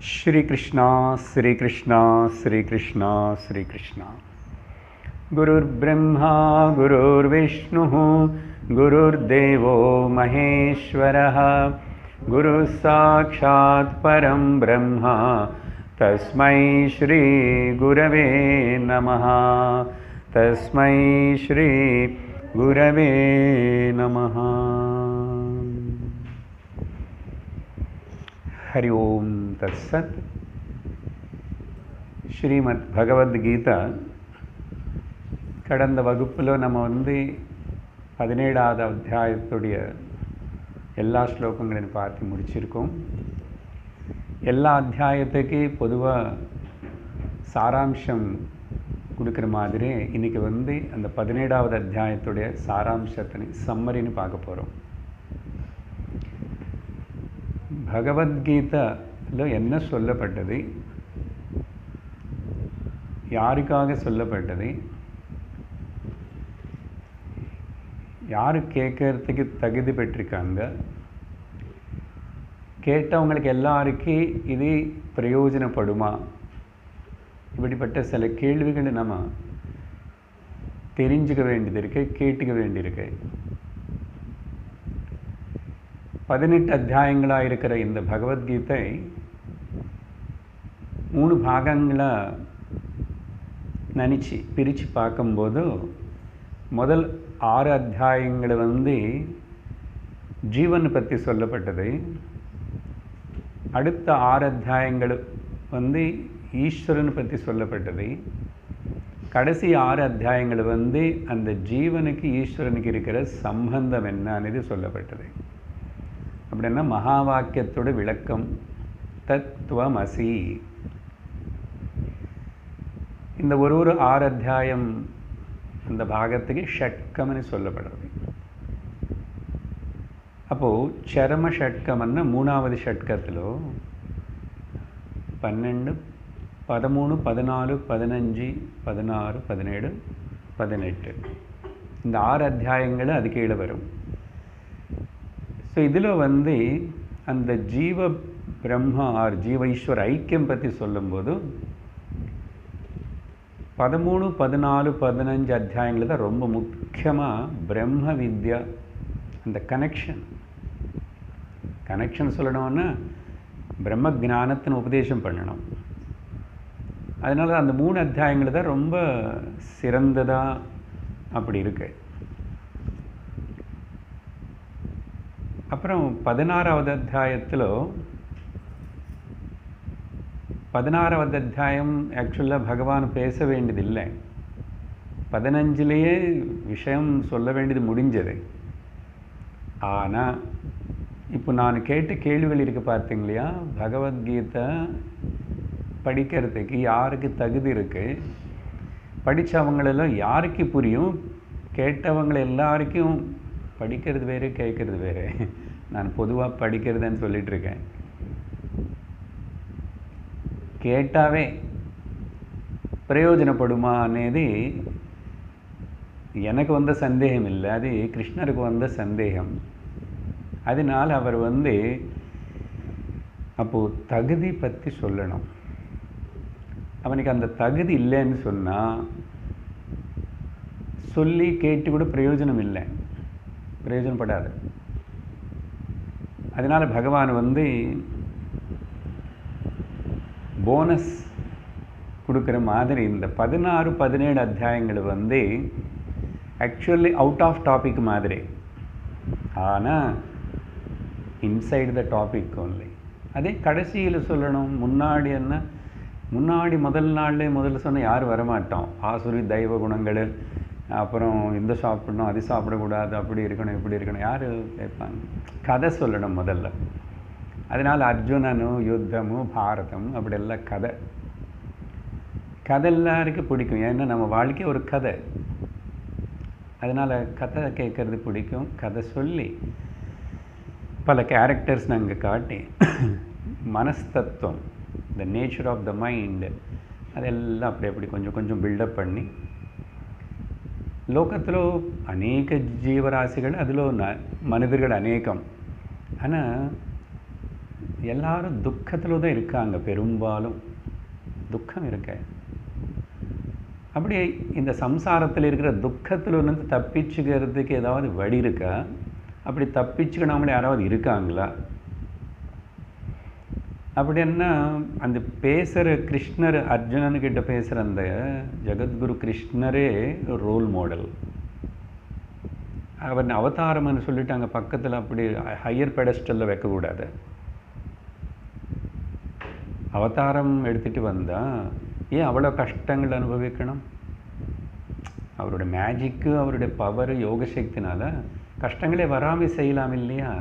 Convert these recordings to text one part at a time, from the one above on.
श्री कृष्णा श्री कृष्णा श्री कृष्णा श्री कृष्णा। गुरुर्ब्रह्मा गुरुर्विष्णुः गुरुर्देवो महेश्वरः गुरुः साक्षात् परं ब्रह्म तस्मै श्री गुरवे नमः। तस्मै श्री गुरवे नमः। हरि ओम तत्सत्। ஸ்ரீமத் பகவத்கீதா கடந்த வகுப்பில் நம்ம 17வது அத்தியாயத்துடைய எல்லா ஸ்லோகங்களையும் பார்த்து முடிச்சிருக்கோம். எல்லா அத்தியாயத்துக்கு பொதுவாக சாராம்சம் கொடுக்குற மாதிரி இன்றைக்கி அந்த 17வது அத்தியாயத்துடைய சாராம்சத்தை சம்மரின்னு பார்க்க போகிறோம். பகவத்கீதையில் என்ன சொல்லப்பட்டது, யாருக்காக சொல்லப்பட்டது, யார் கேட்கறதுக்கு தகுதி பெற்றிருக்காங்க, கேட்டவங்களுக்கு எல்லாருக்கும் இது பிரயோஜனப்படுமா, இப்படிப்பட்ட சில கேள்விகளை நம்ம தெரிஞ்சுக்க வேண்டியது இருக்கு, கேட்டுக்க வேண்டியிருக்கு. 18 அத்தியாயங்களாக இருக்கிற இந்த பகவத்கீதை 3 பாகங்களாக நினச்சி பிரித்து பார்க்கும்போது முதல் 6 அத்தியாயங்கள் ஜீவனை பற்றி சொல்லப்பட்டது. அடுத்த 6 அத்தியாயங்கள் ஈஸ்வரனை பற்றி சொல்லப்பட்டது. கடைசி 6 அத்தியாயங்கள் அந்த ஜீவனுக்கு ஈஸ்வரனுக்கு இருக்கிற சம்பந்தம் என்னன்னு சொல்லப்பட்டது. அப்படின்னா மகா வாக்கியத்தோட விளக்கம் தத்துவமசி. இந்த ஒரு 6 அத்தியாயம் அந்த பாகத்துக்கு ஷட்கம்னு சொல்லப்படுறது. அப்போது சரம ஷட்கம்னா 3வது ஷட்கத்தில் 12, 13, 14, 15, 16, 17, 18 இந்த 6 அத்தியாயங்கள் அது கீழே வரும். ஸோ இதில் அந்த ஜீவ பிரம்மா ஆர் ஜீவ ஈஸ்வர ஐக்கியம் பற்றி சொல்லும்போது 13, 14, 15 அத்தியாயங்கள் தான் ரொம்ப முக்கியமாக பிரம்ம வித்யா அந்த கனெக்ஷன் சொல்லணும்னா பிரம்ம ஜானத்தின் உபதேசம் பண்ணணும். அதனால அந்த 3 அத்தியாயங்கள் தான் ரொம்ப சிறந்ததாக அப்படி இருக்கு. அப்புறம் 16வது அத்தியாயத்தில் 16வது அத்தியாயம் ஆக்சுவலாக பகவான் பேச வேண்டியதில்லை, 15லேயே விஷயம் சொல்ல வேண்டியது முடிஞ்சது. ஆனால் இப்போ நான் கேட்ட கேள்விகள் இருக்குது பார்த்தீங்க இல்லையா, பகவத்கீதை படிக்கிறதுக்கு யாருக்கு தகுதி இருக்குது, படித்தவங்களெல்லாம் யாருக்கு புரியும், கேட்டவங்களை எல்லாருக்கும் படிக்கிறது வேறு கேட்குறது வேறு. நான் பொதுவாக படிக்கிறதுன்னு சொல்லிகிட்ருக்கேன். கேட்டாவே பிரயோஜனப்படுமா అనేది எனக்கு வந்த சந்தேகம் இல்லை, அது கிருஷ்ணருக்கு வந்த சந்தேகம். அதனால் அவர் அப்போது தகுதி பற்றி சொல்லணும். அவனுக்கு அந்த தகுதி இல்லைன்னு சொன்னால் சொல்லி கேட்டு கூட பிரயோஜனப்படாது. அதனால் பகவான் போனஸ் கொடுக்குற மாதிரி இந்த 16, 17 அத்தியாயங்கள் ஆக்சுவலி அவுட் ஆஃப் டாபிக் மாதிரி, ஆனால் இன்சைடு த டாபிக் ஒன்லி. அதே கடைசியில் சொல்லணும். முன்னாடி முதல் நாள்லேயே முதல்ல சொன்னால் யாரும் வரமாட்டோம். ஆசுரி தெய்வ குணங்கள், அப்புறம் இந்த சாப்பிடணும் அது சாப்பிடக்கூடாது, அப்படி இருக்கணும் இப்படி இருக்கணும், யார் கேட்பாங்க? கதை சொல்லணும் முதல்ல. அதனால் அர்ஜுனனும் யுத்தமும் பாரதம் அப்படியெல்லாம் கதை எல்லாருக்கும் பிடிக்கும். ஏன்னா நம்ம வாழ்க்கை ஒரு கதை. அதனால் கதை கேட்குறது பிடிக்கும். கதை சொல்லி பல கேரக்டர்ஸ் நாங்கள் காட்டி மனஸ்தத்துவம், the nature of the mind, அதெல்லாம் அப்படி கொஞ்சம் கொஞ்சம் பில்டப் பண்ணி லோகத்தில் அநேக ஜீவராசிகள், அதில் மனிதர்கள் அநேகம். ஆனால் எல்லாரும் துக்கத்தில் தான் இருக்காங்க, பெரும்பாலும் துக்கம் இருக்க. அப்படி இந்த சம்சாரத்தில் இருக்கிற துக்கத்தில் இருந்து தப்பிச்சுக்கிறதுக்கு ஏதாவது வழி இருக்கா? அப்படி தப்பிச்சுக்கணாமலே யாராவது இருக்காங்களா? அப்படின்னா அந்த பேசுகிற கிருஷ்ணர் அர்ஜுனன்கிட்ட பேசுகிற அந்த ஜெகத்குரு கிருஷ்ணரே ரோல் மாடல். அவன் அவதாரம்னு சொல்லிட்டு அங்கே பக்கத்தில் அப்படி ஹையர் பெடஸ்டலில் வைக்கக்கூடாது. அவதாரம் எடுத்துகிட்டு வந்தால் ஏன் அவ்வளோ கஷ்டங்கள் அனுபவிக்கணும்? அவருடைய மேஜிக்கு, அவருடைய பவர், யோக சக்தினால கஷ்டங்களே வராமல் செய்யலாம் இல்லையா?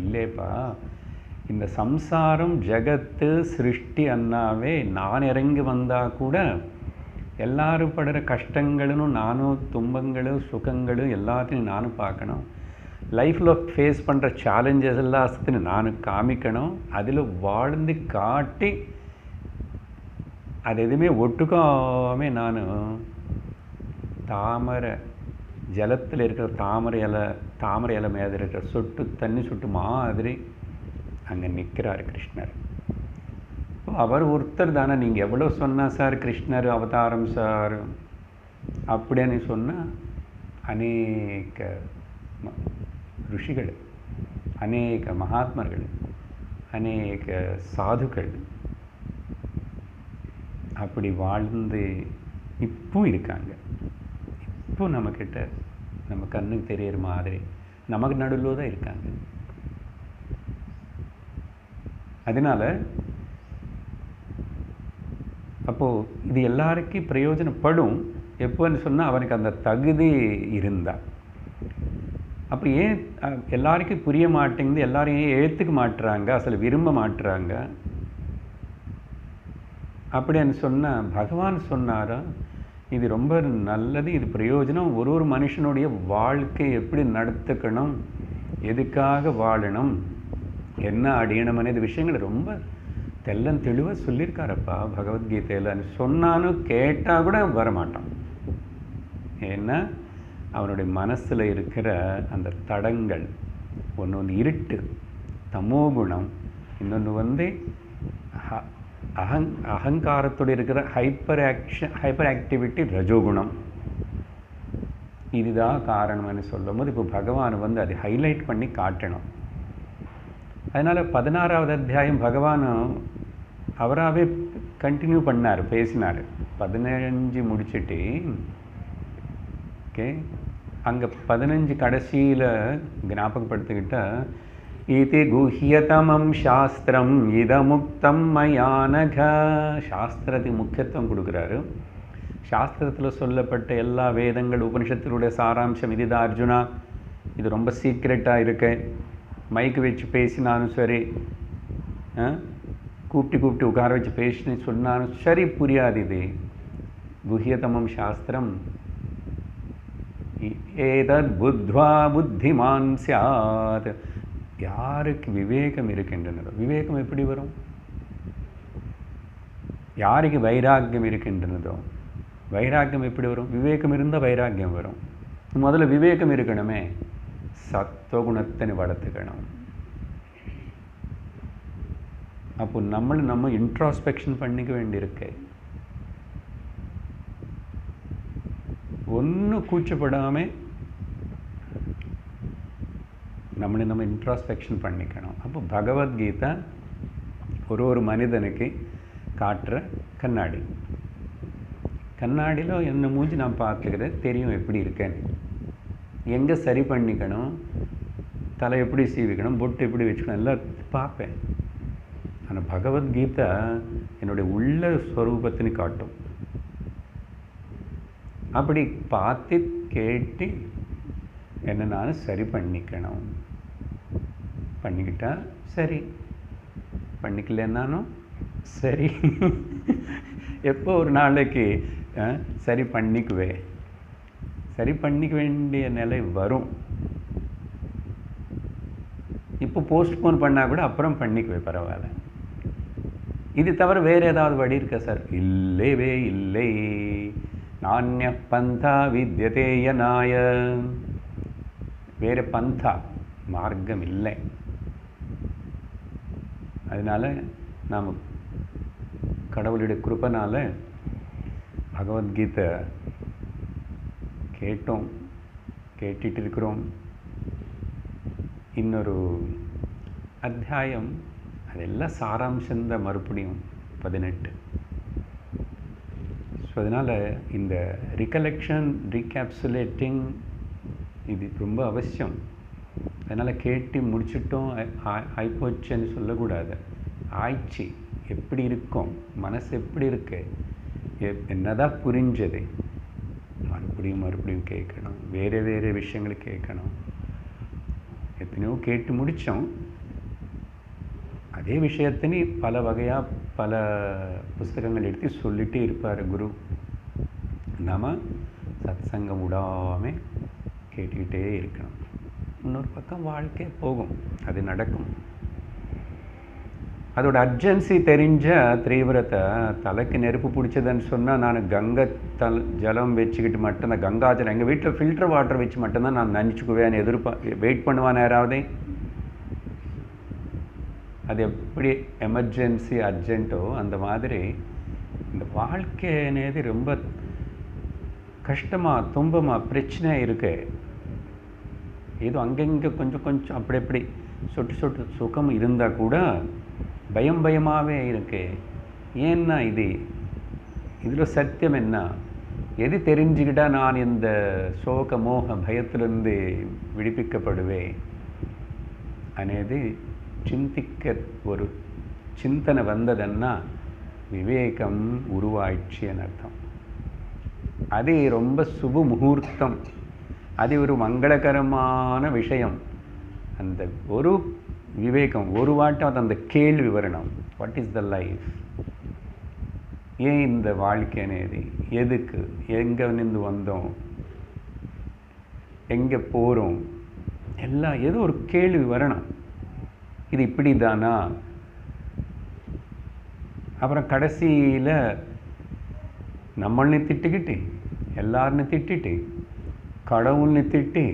இல்லைப்பா, இந்த சம்சாரம் ஜகத்து சிருஷ்டி அண்ணாவே நான் இறங்கி வந்தால் கூட எல்லாரும் படுற கஷ்டங்களும் நானும், துன்பங்களும் சுகங்களும் எல்லாத்தையும் நானும் பார்க்கணும். லைஃப்பில் ஃபேஸ் பண்ணுற சேலஞ்சஸ் எல்லாத்தையும் நானும் காமிக்கணும். அதில் வாழ்ந்து காட்டி அது எதுவுமே ஒட்டுக்காமே நான் தாமரை ஜலத்தில் இருக்கிற தாமரை இலை மேலே இருக்கிற சொட்டு தண்ணி சொட்டு மாதிரி அங்கே நிற்கிறார் கிருஷ்ணர். அவர் ஒருத்தர் தானே. நீங்கள் எவ்வளோ சொன்னால் சார் கிருஷ்ணர் அவதாரம் சார் அப்படின்னு சொன்னால் அநேக ருஷிகள், அநேக மகாத்மர்கள், அநேக சாதுக்கள் அப்படி வாழ்ந்து இப்போ இருக்காங்க. இப்போ நம்மக்கிட்ட நம்ம கண்ணுக்கு தெரிகிற மாதிரி நமக்கு நடுவில் தான் இருக்காங்க. அதனால் அப்போது இது எல்லாருக்கும் பிரயோஜனப்படும் எப்போன்னு சொன்னால் அவனுக்கு அந்த தகுதி இருந்தால். அப்போ ஏன் எல்லாருக்கும் புரிய மாட்டேங்குது, எல்லாரும் ஏன் ஏற்றுக்க மாட்டுறாங்க, அசல் விரும்ப மாட்டுறாங்க அப்படின்னு சொன்னால் பகவான் சொன்னாரா இது ரொம்ப நல்லது, இது பிரயோஜனம். ஒரு மனுஷனுடைய வாழ்க்கை எப்படி நடத்துக்கணும், எதுக்காக வாழணும், என்ன அடையணும் అనేది விஷயங்களை ரொம்ப தெள்ளன் தெளிவாக சொல்லியிருக்காரப்பா பகவத்கீதையில். சொன்னாலும் கேட்டால் கூட வரமாட்டான். ஏன்னா அவனுடைய மனசில் இருக்கிற அந்த தடங்கள், ஒன்று இருட்டு தமோகுணம், இன்னொன்று அகங்காரத்தோடு இருக்கிற ஹைப்பர் ஆக்டிவிட்டி ரஜோகுணம். இதுதான் காரணம்னு சொல்லும் போது இப்போ பகவான் அதை ஹைலைட் பண்ணி காட்டணும். அதனால் 16வது அத்தியாயம் பகவான் அவராகவே கண்டினியூ பண்ணார், பேசினார். 15 முடிச்சுட்டு ஓகே அங்கே 15 கடைசியில் ஞாபகப்படுத்திக்கிட்டால் இது குஹ்யதமம் சாஸ்திரம் இதமுக்தம் மயானக. சாஸ்திரத்துக்கு முக்கியத்துவம் கொடுக்குறாரு. சாஸ்திரத்தில் சொல்லப்பட்ட எல்லா வேதங்கள் உபனிஷத்தினுடைய சாராம்சம் இதுதான் அர்ஜுனா. இது ரொம்ப சீக்ரெட்டாக இருக்கு. மைக்கு வச்சு பேசினாலும் சரி, கூப்பிட்டு உட்கார வச்சு பேசினு சொன்னாலும் சரி புரியாது. இது குஹ்யதமம் சாஸ்திரம். ஏதத் புத்வா புத்திமான் ஸ்யாத். யாருக்கு விவேகம் இருக்கின்றனதோ, விவேகம் எப்படி வரும்? யாருக்கு வைராக்கியம் இருக்கின்றனதோ வைராக்கியம் எப்படி வரும்? விவேகம் இருந்தால் வைராக்கியம் வரும். முதல்ல விவேகம் இருக்கணுமே, சத்துவகுணத்தை வளர்த்துக்கணும். அப்போ நம்ம இன்ட்ராஸ்பெக்ஷன் பண்ணிக்க வேண்டியிருக்கு. ஒன்றும் கூச்சப்படாமல் நம்ம இன்ட்ராஸ்பெக்ஷன் பண்ணிக்கணும். அப்போ பகவத்கீதா ஒரு மனிதனுக்கு காட்டுற கண்ணாடி. கண்ணாடியில் என்ன மூஞ்சி நான் பார்த்துக்கிறேன், தெரியும் எப்படி இருக்கேன்னு. எங்கே சரி பண்ணிக்கணும், தலை எப்படி சீவிக்கணும், பொட்டு எப்படி வச்சுக்கணும் எல்லாம் பார்ப்பேன். ஆனால் பகவத்கீதா என்னுடைய உள்ள ஸ்வரூபத்தின்னு காட்டும். அப்படி பார்த்து கேட்டு என்ன நான் சரி பண்ணிக்கணும். பண்ணிக்கிட்டா சரி, பண்ணிக்கலன்னாலும் சரி. எப்போ ஒரு நாளைக்கு சரி பண்ணிக்குவேன், சரி பண்ணிக்க வேண்டிய நிலை வரும். இப்போ போஸ்ட்போன் பண்ணால் கூட அப்புறம் பண்ணிக்குவேன், பரவாயில்ல. இது தவிர வேறு ஏதாவது வழி இருக்கா சார்? இல்லவே இல்லை. நானிய பந்தா வித்யதே யநாய. வேறு பந்தா மார்க்கம் இல்லை. அதனால் நாம் கடவுளுடைய கிருபைனால பகவத்கீதை கேட்டோம், கேட்டுட்டு இருக்கிறோம். இன்னொரு அத்தியாயம் அதெல்லாம் சாராம்சந்தான் மறுபடியும் 18. ஸோ அதனால் இந்த ரிகலெக்ஷன், ரீகேப்சுலேட்டிங் இது ரொம்ப அவசியம். அதனால் கேட்டு முடிச்சிட்டோம் ஆயிப்போச்சுன்னு சொல்லக்கூடாது. ஆயிடுச்சு, எப்படி இருக்கும், மனசு எப்படி இருக்கு, என்னதான் புரிஞ்சது, மறுபடியும் மறுபடியும் கேட்கணும், வேறு வேறு விஷயங்களை கேட்கணும். எத்தனையோ கேட்டு முடித்தோம். அதே விஷயத்தினி பல வகையாக பல புஸ்தகங்கள் எடுத்து சொல்லிகிட்டே இருப்பார் குரு. நாம் சத்சங்கம் விடாமல் கேட்டுக்கிட்டே இருக்கணும். இன்னொரு பக்கம் வாழ்க்கை போகும், அது நடக்கும். அதோட அர்ஜென்சி தெரிஞ்ச தீவிரத்தை, தலைக்கு நெருப்பு பிடிச்சதுன்னு சொன்னால் நான் கங்கை ஜலம் வச்சுக்கிட்டு மட்டும்தான், கங்கா ஜலம் எங்கள் வீட்டில் ஃபில்டர் வாட்டர் வச்சு மட்டும்தான் நான் நினச்சிக்குவேன். வெயிட் பண்ணுவான் யாராவது. அது எப்படி எமர்ஜென்சி அர்ஜென்ட்டோ அந்த மாதிரி இந்த வாழ்க்கை అనేది ரொம்ப கஷ்டமாக, துன்பமாக, பிரச்சனையாக இருக்கு. ஏதோ அங்கங்கே கொஞ்சம் கொஞ்சம் அப்படி எப்படி சொட்டு சொட்டு சுகம் இருந்தால் கூட பயம் பயமாகவே இருக்கு. ஏன்னா இதில் சத்தியம் என்ன, எது தெரிஞ்சுக்கிட்டால் நான் இந்த சோக மோக பயத்திலிருந்து விடுவிக்கப்படுவேன் అనేది சிந்திக்க ஒரு சிந்தனை வந்ததுன்னா விவேகம் உருவாயிடுச்சுன்னு அர்த்தம். அது ரொம்ப சுப முகூர்த்தம், அது ஒரு மங்களகரமான விஷயம். அந்த ஒரு விவேகம் ஒரு வாட்டம் அந்த கேள்வி வரணும், வாட் இஸ் த லைஃப், ஏன் இந்த வாழ்க்கை అనేది, எதுக்கு, எங்கே நின்று வந்தோம், எங்கே போகிறோம், எல்லாம் ஏதோ ஒரு கேள்வி வரணும். இது இப்படி தானா? அப்புறம் கடைசியில் நம்மளை திட்டுக்கிட்டு, எல்லாருன்னு திட்டிட்டு, கடவுள்னு திட்டி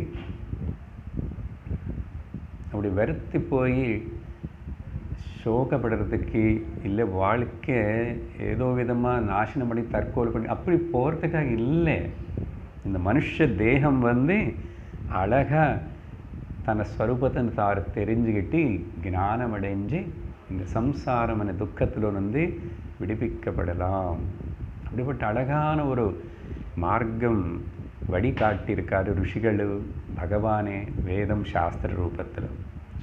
அப்படி வெறுத்து போய் சோகப்படுறதுக்கு இல்லை, வாழ்க்கை ஏதோ விதமாக நாசனம் பண்ணி தற்கொலை பண்ணி அப்படி போகிறதுக்காக இல்லை. இந்த மனுஷ தேகம் அழகாக தன்னை ஸ்வரூபத்தை தார தெரிஞ்சுக்கிட்டு ஞானம் அடைஞ்சு இந்த சம்சாரமான துக்கத்தில் விடுவிக்கப்படலாம். அப்படிப்பட்ட அழகான ஒரு மார்க்கம் வழிகாட்டியிருக்காரு ருஷிகள், பகவானே, வேதம், சாஸ்திர ரூபத்தில்.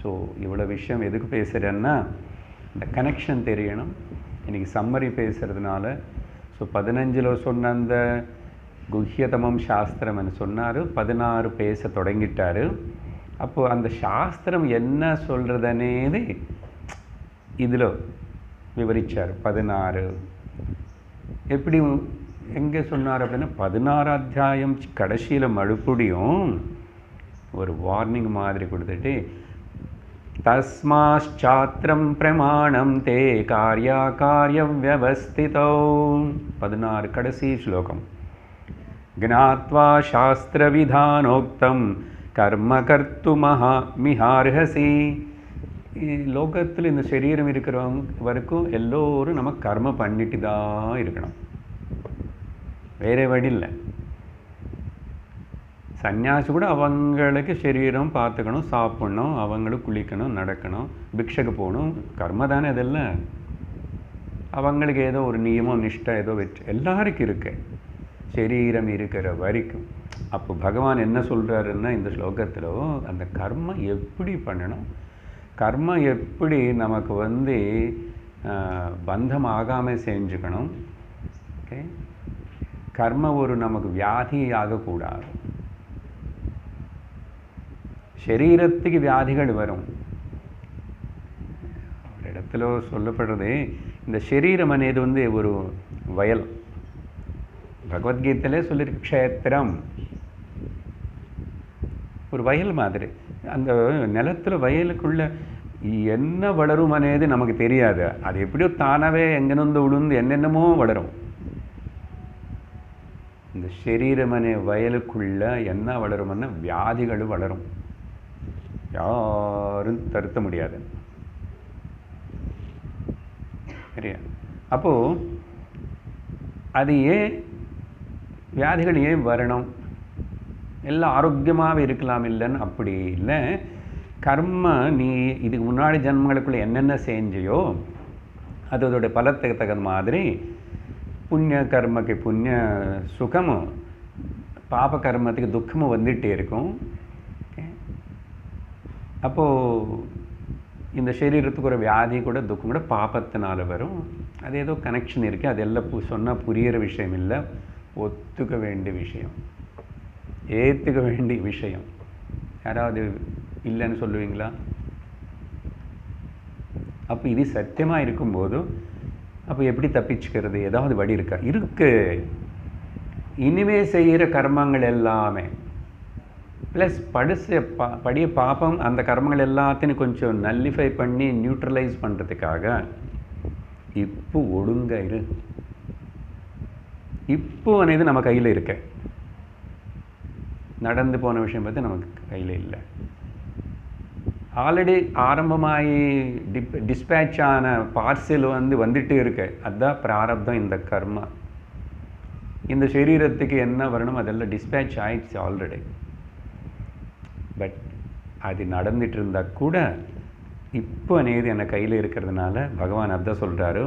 ஸோ இவ்வளோ விஷயம் எதுக்கு பேசுகிறேன்னா இந்த கனெக்ஷன் தெரியணும். இன்றைக்கி சம்மரி பேசுகிறதுனால ஸோ 15 சொன்ன அந்த குஹ்யதமம் சாஸ்திரம்னு சொன்னார், 16 பேச தொடங்கிட்டார். அப்போது அந்த சாஸ்திரம் என்ன சொல்கிறதனேது இதில் விவரித்தார். 16 எப்படி எங்கே சொன்னார் அப்படின்னா 16 அத்தியாயம் கடைசியில் மறுபடியும் ஒரு வார்னிங் மாதிரி கொடுத்துட்டு, தஸ்மாச்சாத்திரம் பிரமாணம் தே காரியம் வியவஸ்திதோ, 16 கடைசி ஸ்லோகம். ஞாத்வா சாஸ்திர விதானோக்தம் கர்ம கர்த்து மிஹார்ஹசி. லோகத்தில் இந்த சரீரம் இருக்கிறவங்க வரைக்கும் எல்லோரும் நம்ம கர்ம பண்ணிட்டு தான் இருக்கணும், வேற வழி இல்லை. சன்னியாசி கூட அவங்களுக்கு சரீரம் பார்த்துக்கணும், சாப்பிடணும், அவங்களுக்கு குளிக்கணும், நடக்கணும், பிக்ஷைக்கு போகணும், கர்ம தானே இதெல்லாம். அவங்களுக்கு ஏதோ ஒரு நியமம் நிஷ்டை ஏதோ வச்சு எல்லாருக்கும் இருக்கு, சரீரம் இருக்கிற வரைக்கும். அப்போ பகவான் என்ன சொல்கிறாருன்னா இந்த ஸ்லோகத்தில் அந்த கர்ம எப்படி பண்ணணும், கர்ம எப்படி நமக்கு பந்தம் ஆகாமல் செஞ்சுக்கணும். ஓகே, கர்ம ஒரு நமக்கு வியாதி ஆகக்கூடாது. சரீரத்துக்கு வியாதிகள் வரும். ஒரு இடத்துல சொல்லப்படுறது இந்த சரீரம் అనేది ஒரு வயல். பகவத்கீதையிலே சொல்லியிருக்கு, க்ஷேத்திரம் ஒரு வயல் மாதிரி. அந்த நிலத்தில் வயலுக்குள்ள என்ன வளரும் అనేది நமக்கு தெரியாது. அது எப்படியோ தானாகவே எங்கேருந்து உளுந்து என்னென்னமோ வளரும். இந்த சரீரம் அనే வயலுக்குள்ள என்ன வளரும்னா வியாதிகள் வளரும், யாரும் தடுத்த முடியாது. சரியா? அப்போது அது ஏன் வியாதிகள் ஏன் வரணும்? எல்லாம் ஆரோக்கியமாகவே இருக்கலாம் இல்லைன்னு அப்படி இல்லை. கர்ம நீ இதுக்கு முன்னாடி ஜென்மங்களுக்குள்ளே என்னென்ன செஞ்சியோ அதோட பலத்துக்கு தகுந்த மாதிரி புண்ணிய கர்மக்கு புண்ணிய சுகமும் பாப கர்மத்துக்கு துக்கமும் வந்துகிட்டே இருக்கும். அப்போது இந்த சரீரத்துக்கு ஒரு வியாதி கூட துக்கம் கூட பாபத்தினால வரும். அது ஏதோ கனெக்ஷன் இருக்குது. அதெல்லாம் சொன்னால் புரிகிற விஷயம் இல்லை, ஒத்துக்க வேண்டிய விஷயம், ஏற்றுக்க வேண்டிய விஷயம். யாராவது இல்லைன்னு சொல்லுவீங்களா? அப்போ இது சத்தியமாக இருக்கும்போது அப்போ எப்படி தப்பிச்சுக்கிறது? ஏதாவது வழி இருக்கா? இருக்கு. இனிமே செய்கிற கர்மங்கள் எல்லாமே ப்ளஸ் படிய பாப்பம் அந்த கர்மங்கள் எல்லாத்தையும் கொஞ்சம் நல்லிஃபை பண்ணி நியூட்ரலைஸ் பண்ணுறதுக்காக இப்போ ஒழுங்க இரு. இப்போ అనేది நம்ம கையில் இருக்க. நடந்து போன விஷயம் பற்றி நமக்கு கையில் இல்லை. ஆல்ரெடி ஆரம்பமாகி டிஸ்பேட்ச் ஆன பார்சல் வந்துட்டு இருக்கு. அதுதான் பிராரப்தம். இந்த கர்மா இந்த சரீரத்துக்கு என்ன வரணும் அதெல்லாம் டிஸ்பேட்ச் ஆயிடுச்சு ஆல்ரெடி. பட் அது நடந்துட்டு இருந்தால் கூட இப்போ అనేది என்ன கையில் இருக்கிறதுனால பகவான் அதான் சொல்கிறாரு,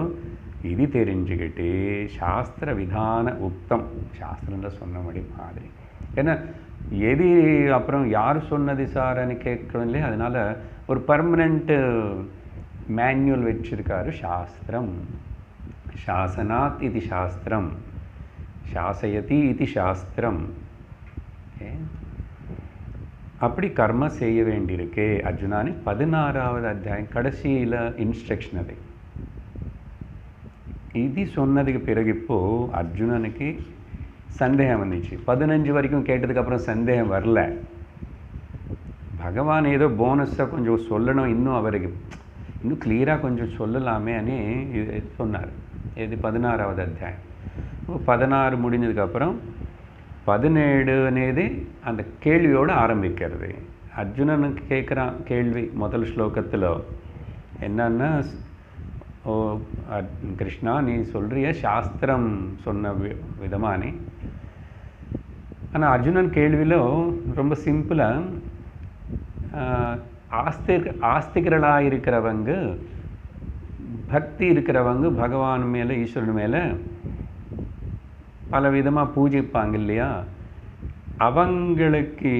இது தெரிஞ்சுக்கிட்டு சாஸ்திர விதான உக்தம், சாஸ்திரம்ல சொன்னபடி மாதிரி. ஏன்னா எது அப்புறம் யார் சொன்னது சார்ன்னு கேட்கணும் இல்லையா? அதனால் ஒரு பர்மனெண்ட்டு மேன்யூல் வச்சிருக்காரு சாஸ்திரம். சாசனாத் இது சாஸ்திரம், சாசயதி இது சாஸ்திரம். அப்படி கர்ம செய்ய வேண்டியிருக்கு அர்ஜுனானு 16வது அத்தியாயம் கடைசியில் இன்ஸ்ட்ரக்ஷன். அது இது சொன்னதுக்கு பிறகு இப்போது அர்ஜுனனுக்கு சந்தேகம் வந்துச்சு. 15 வரைக்கும் கேட்டதுக்கப்புறம் சந்தேகம் வரல. பகவான் ஏதோ போனஸை கொஞ்சம் சொல்லணும், இன்னும் அவருக்கு இன்னும் கிளியராக கொஞ்சம் சொல்லலாமே அனு சொன்னார். இது 16வது அத்தியாயம். 16 முடிஞ்சதுக்கப்புறம் 17 అనేది அந்த கேள்வியோடு ஆரம்பிக்கிறது. அர்ஜுனனுக்கு கேட்குறான் கேள்வி முதல் ஸ்லோகத்தில் என்னன்னா, ஓ கிருஷ்ணா நீ சொல்கிறிய சாஸ்திரம் சொன்ன விதமானே. ஆனால் அர்ஜுனன் கேள்வியில் ரொம்ப சிம்பிளாக ஆஸ்திகர்களாக இருக்கிறவங்க, பக்தி இருக்கிறவங்க பகவான் மேலே ஈஸ்வரன் மேலே பல விதமாக பூஜிப்பாங்க இல்லையா? அவங்களுக்கு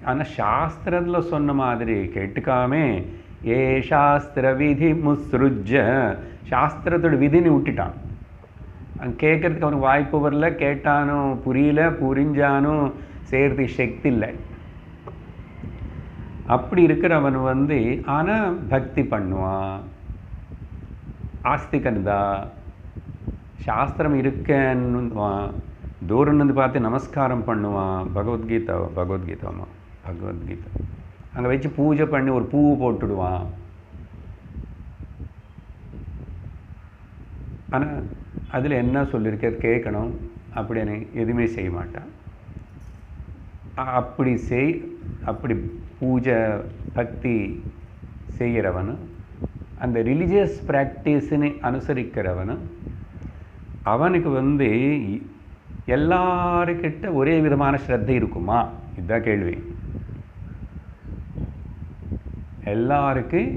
ஆனால் சாஸ்திரத்தில் சொன்ன மாதிரி கேட்டுக்காமே ஏ சாஸ்திர விதி முஸ்ருஜ, சாஸ்திரத்தோட விதின்னு விட்டுட்டான். அங்கே கேட்குறதுக்கு அவனுக்கு வாய்ப்பு வரல, கேட்டானும் புரியல, புரிஞ்சானும் செய்கிறதுக்கு சக்தி இல்லை. அப்படி இருக்கிறவன் ஆனால் பக்தி பண்ணுவான், ஆஸ்திகன்தா, சாஸ்திரம் இருக்கன்னுவான், தூரன்னு பார்த்து நமஸ்காரம் பண்ணுவான். பகவத்கீதா அங்கே வச்சு பூஜை பண்ணி ஒரு பூ போட்டுடுவான். ஆனால் அதில் என்ன சொல்லியிருக்க கேட்கணும் அப்படின்னு எதுவுமே செய்ய மாட்டான். அப்படி பூஜை பக்தி செய்கிறவனு, அந்த ரிலீஜியஸ் ப்ராக்டிஸினை அனுசரிக்கிறவனு, அவனுக்கு எல்லாருக்கிட்ட ஒரே விதமான ஸ்ரத்தை இருக்குமா? இதுதான் கேள்வி. எல்லாருக்கும்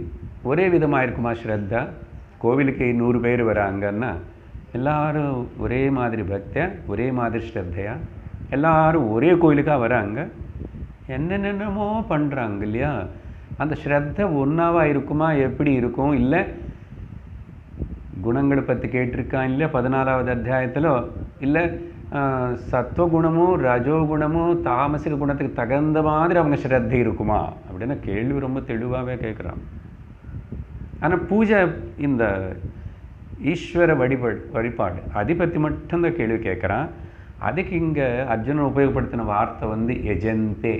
ஒரே விதமாக இருக்குமா ஸ்ரத்தா? கோவிலுக்கு 100 பேர் வராங்கன்னா எல்லாரும் ஒரே மாதிரி பக்தியா, ஒரே மாதிரி ஸ்ரத்தையா, எல்லாரும் ஒரே கோயிலுக்காக வராங்க, என்னென்னமோ பண்ணுறாங்க இல்லையா? அந்த ஸ்ரத்தை ஒன்றாவாக இருக்குமா? எப்படி இருக்கும்? இல்லை குணங்களை பற்றி கேட்டிருக்கான் இல்லையா 14வது அத்தியாயத்தில்? இல்லை சத்வகுணமும் ரஜோகுணமும் தாமசிக குணத்துக்கு தகுந்த மாதிரி அவங்க ஸ்ரத்தை இருக்குமா அப்படின்னா கேள்வி ரொம்ப தெளிவாகவே கேட்குறான். ஆனால் பூஜை இந்த ஈஸ்வர வழிபாடு அதை பற்றி மட்டும்தான் கேள்வி கேட்குறான். அதுக்கு இங்கே அர்ஜுனன் உபயோகப்படுத்தின வார்த்தை யஜந்தே,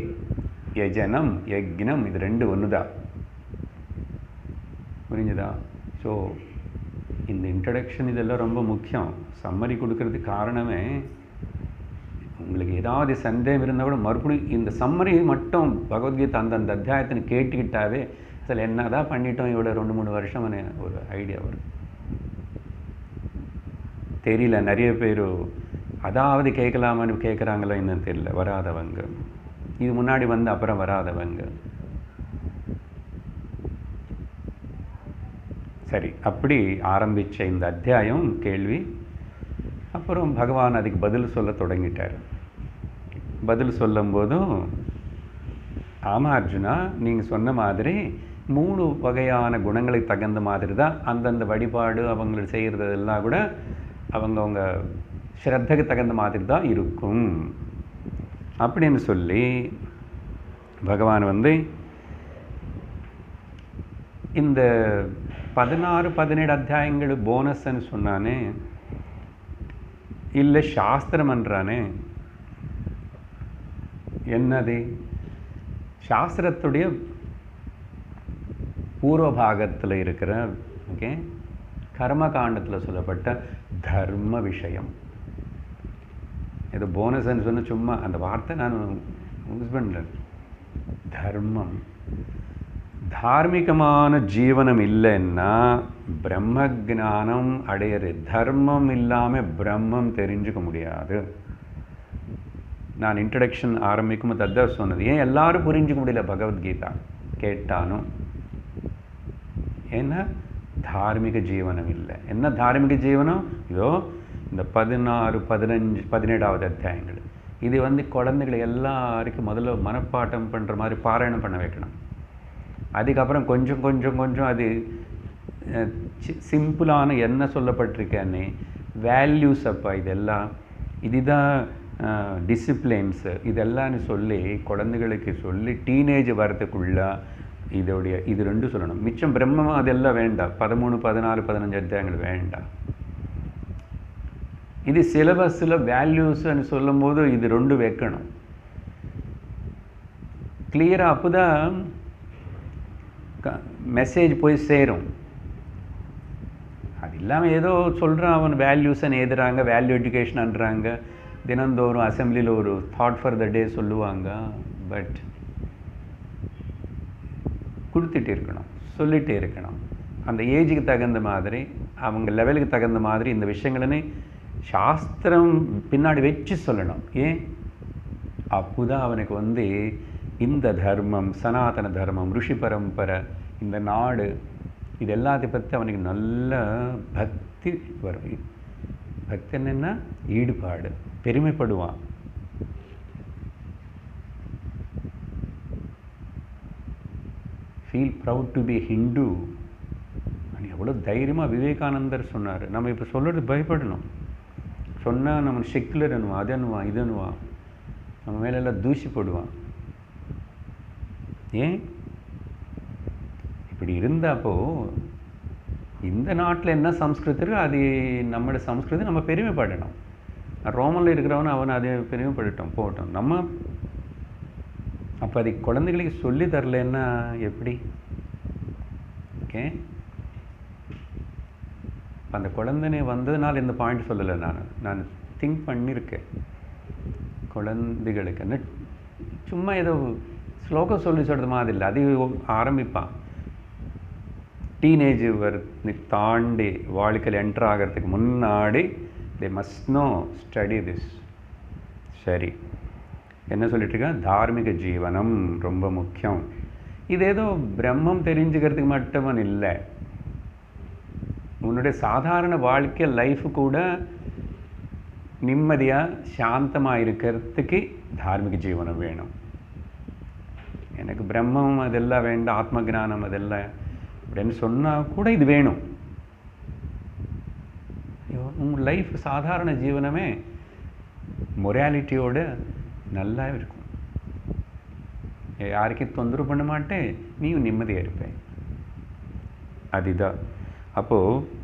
யஜனம் யக்னம், இது 2 ஒன்று தான். புரிஞ்சுதா? ஸோ இந்த இன்ட்ரடக்ஷன் இதெல்லாம் ரொம்ப முக்கியம். சம்மரி கொடுக்கறதுக்கு காரணமே, உங்களுக்கு ஏதாவது சந்தேகம் இருந்தால் கூட மறுபடியும் இந்த சம்மரி மட்டும் பகவத்கீதை அந்தந்த அத்தியாயத்தினை கேட்டுக்கிட்டாவே சில என்ன தான் பண்ணிட்டோம் இவ்வளோ 2-3 வருஷம் ஒரு ஐடியா வரும். தெரியல, நிறைய பேர் அதாவது கேட்கலாமான்னு கேட்குறாங்களோ என்னன்னு தெரியல. வராதவங்க, இது முன்னாடி வந்து அப்புறம் வராதவங்க. சரி, அப்படி ஆரம்பித்த இந்த அத்தியாயம் கேள்வி. அப்புறம் பகவான் அதுக்கு பதில் சொல்ல தொடங்கிட்டார். பதில் சொல்லும்போதும், ஆமாம் அர்ஜுனா, நீங்கள் சொன்ன மாதிரி 3 வகையான குணங்களுக்கு தகுந்த மாதிரி தான் அந்தந்த வழிபாடு அவங்களுக்கு செய்கிறதெல்லாம் கூட அவங்கவுங்க ஸ்ரத்தைக்கு தகுந்த மாதிரி தான் இருக்கும் அப்படின்னு சொல்லி பகவான் வந்து இந்த 16-17 அத்தியாயங்கள் போனஸ்ன்னு சொன்னானே, இல்லை சாஸ்திரம் என்றானே. என்னது? சாஸ்திரத்துடைய பூர்வ பாகத்தில் இருக்கிற ஓகே கர்மகாண்டத்தில் சொல்லப்பட்ட தர்ம விஷயம். இது போனஸ்ன்னு சொன்ன சும்மா அந்த வார்த்தை நான் யூஸ் பண்ணுறேன். தர்மம், தார்மீகமான ஜீவனம் இல்லைன்னா பிரம்ம ஜானம் அடையிறது. தர்மம் இல்லாமல் பிரம்மம் தெரிஞ்சுக்க முடியாது. நான் இன்ட்ரடக்ஷன் ஆரம்பிக்கும் போது அதான் சொன்னது. ஏன் எல்லாரும் புரிஞ்சுக்க முடியல பகவத்கீதா கேட்டானும்? ஏன்னா தார்மீக ஜீவனம் இல்லை. என்ன தார்மீக ஜீவனம்? இதோ இந்த 16, 15, 17வது அத்தியாயங்கள். இது வந்து குழந்தைகளை எல்லாருக்கும் முதல்ல மனப்பாட்டம் பண்ணுற மாதிரி பாராயணம் பண்ண வைக்கணும். அதுக்கப்புறம் கொஞ்சம் கொஞ்சம் கொஞ்சம் அது சிம்பிளான என்ன சொல்லப்பட்டிருக்கேன்னு வேல்யூஸ், அப்பா இதெல்லாம் இதுதான் டிசிப்ளின்ஸு இதெல்லாம் சொல்லி குழந்தைகளுக்கு சொல்லி டீனேஜ் வரத்துக்குள்ள இது 2 சொல்லணும். மிச்சம் பிரம்மம் அதெல்லாம் வேண்டாம். 13, 14, 15 அத்தியாயங்கள் வேண்டாம். இது சிலபஸில் வேல்யூஸ்ன்னு சொல்லும் போது இது 2 வைக்கணும் கிளியராக. அப்போ தான் மெசேஜ் போய் சேரும். அது இல்லாமல் ஏதோ சொல்கிறான் அவன் வேல்யூஸ்ன்னு எழுதுறாங்க, வேல்யூ எஜுகேஷன்ன்றாங்க. தினந்தோறும் அசம்பிளியில் ஒரு தாட் ஃபார் த டே சொல்லுவாங்க. பட் கொடுத்துட்டே இருக்கணும், சொல்லிகிட்டே இருக்கணும். அந்த ஏஜுக்கு தகுந்த மாதிரி, அவங்க லெவலுக்கு தகுந்த மாதிரி இந்த விஷயங்களே சாஸ்திரம் பின்னாடி வச்சு சொல்லணும். ஏன்? அப்போதான் அவனுக்கு வந்து இந்த தர்மம், சனாதன தர்மம், ருஷி பரம்பரை, இந்த நாடு, இது எல்லாத்தையும் பற்றி அவனுக்கு நல்ல பக்தி வரும். பக்தி என்னென்னா ஈடுபாடு, பெருமைப்படுவான். Feel proud to be Hindu. எவ்வளோ தைரியமாக விவேகானந்தர் சொன்னார். நம்ம இப்போ சொல்கிறது பயப்படணும். சொன்னால் நம்ம செக்குலர் அணுவான், அது அணுவான், இது அணுவான், நம்ம மேலெல்லாம் தூசி போடுவான். ஏன் இப்படி இருந்தாப்போ இந்த நாட்டில் என்ன சம்ஸ்கிருதி இருக்கோ அது நம்மளோட சம்ஸ்கிருதி, நம்ம பெருமைப்படணும். ரோமனில் இருக்கிறவன் அவன் அதை பெருமைப்படட்டும், போகட்டும். நம்ம அப்போ அது குழந்தைகளுக்கு சொல்லி தரலன்னா எப்படி? ஓகே, அந்த குழந்தைனே வந்ததுனால இந்த பாயிண்ட் சொல்லலை. நான் திங்க் பண்ணியிருக்கேன். குழந்தைகளுக்கு என்ன சும்மா ஏதோ ஸ்லோகம் சொல்லி சொல்கிறது மாதிரி இல்லை. அது ஆரம்பிப்பான். டீனேஜ் தாண்டி வாழ்க்கையில் என்டர் ஆகிறதுக்கு முன்னாடி they must know study this. சரி, என்ன சொல்லிட்டுருக்கேன்? தார்மீக ஜீவனம் ரொம்ப முக்கியம். இது ஏதோ பிரம்மம் தெரிஞ்சுக்கிறதுக்கு மட்டும் இல்லை, உன்னுடைய சாதாரண வாழ்க்கை லைஃப் கூட நிம்மதியாக சாந்தமாக இருக்கிறதுக்கு தார்மீக ஜீவனம் வேணும். எனக்கு பிரம்மம் அதெல்லாம் வேண்டாம், ஆத்ம ஜானம் அதெல்லாம் அப்படின்னு சொன்னால் கூட இது வேணும். உங்கள் லைஃப் சாதாரண ஜீவனமே மொராலிட்டியோடு நல்லா இருக்கும். யாருக்கும் தொந்தரவு பண்ண மாட்டேன், நீயும் நிம்மதியாக இருப்பேன். அதுதான். அப்போது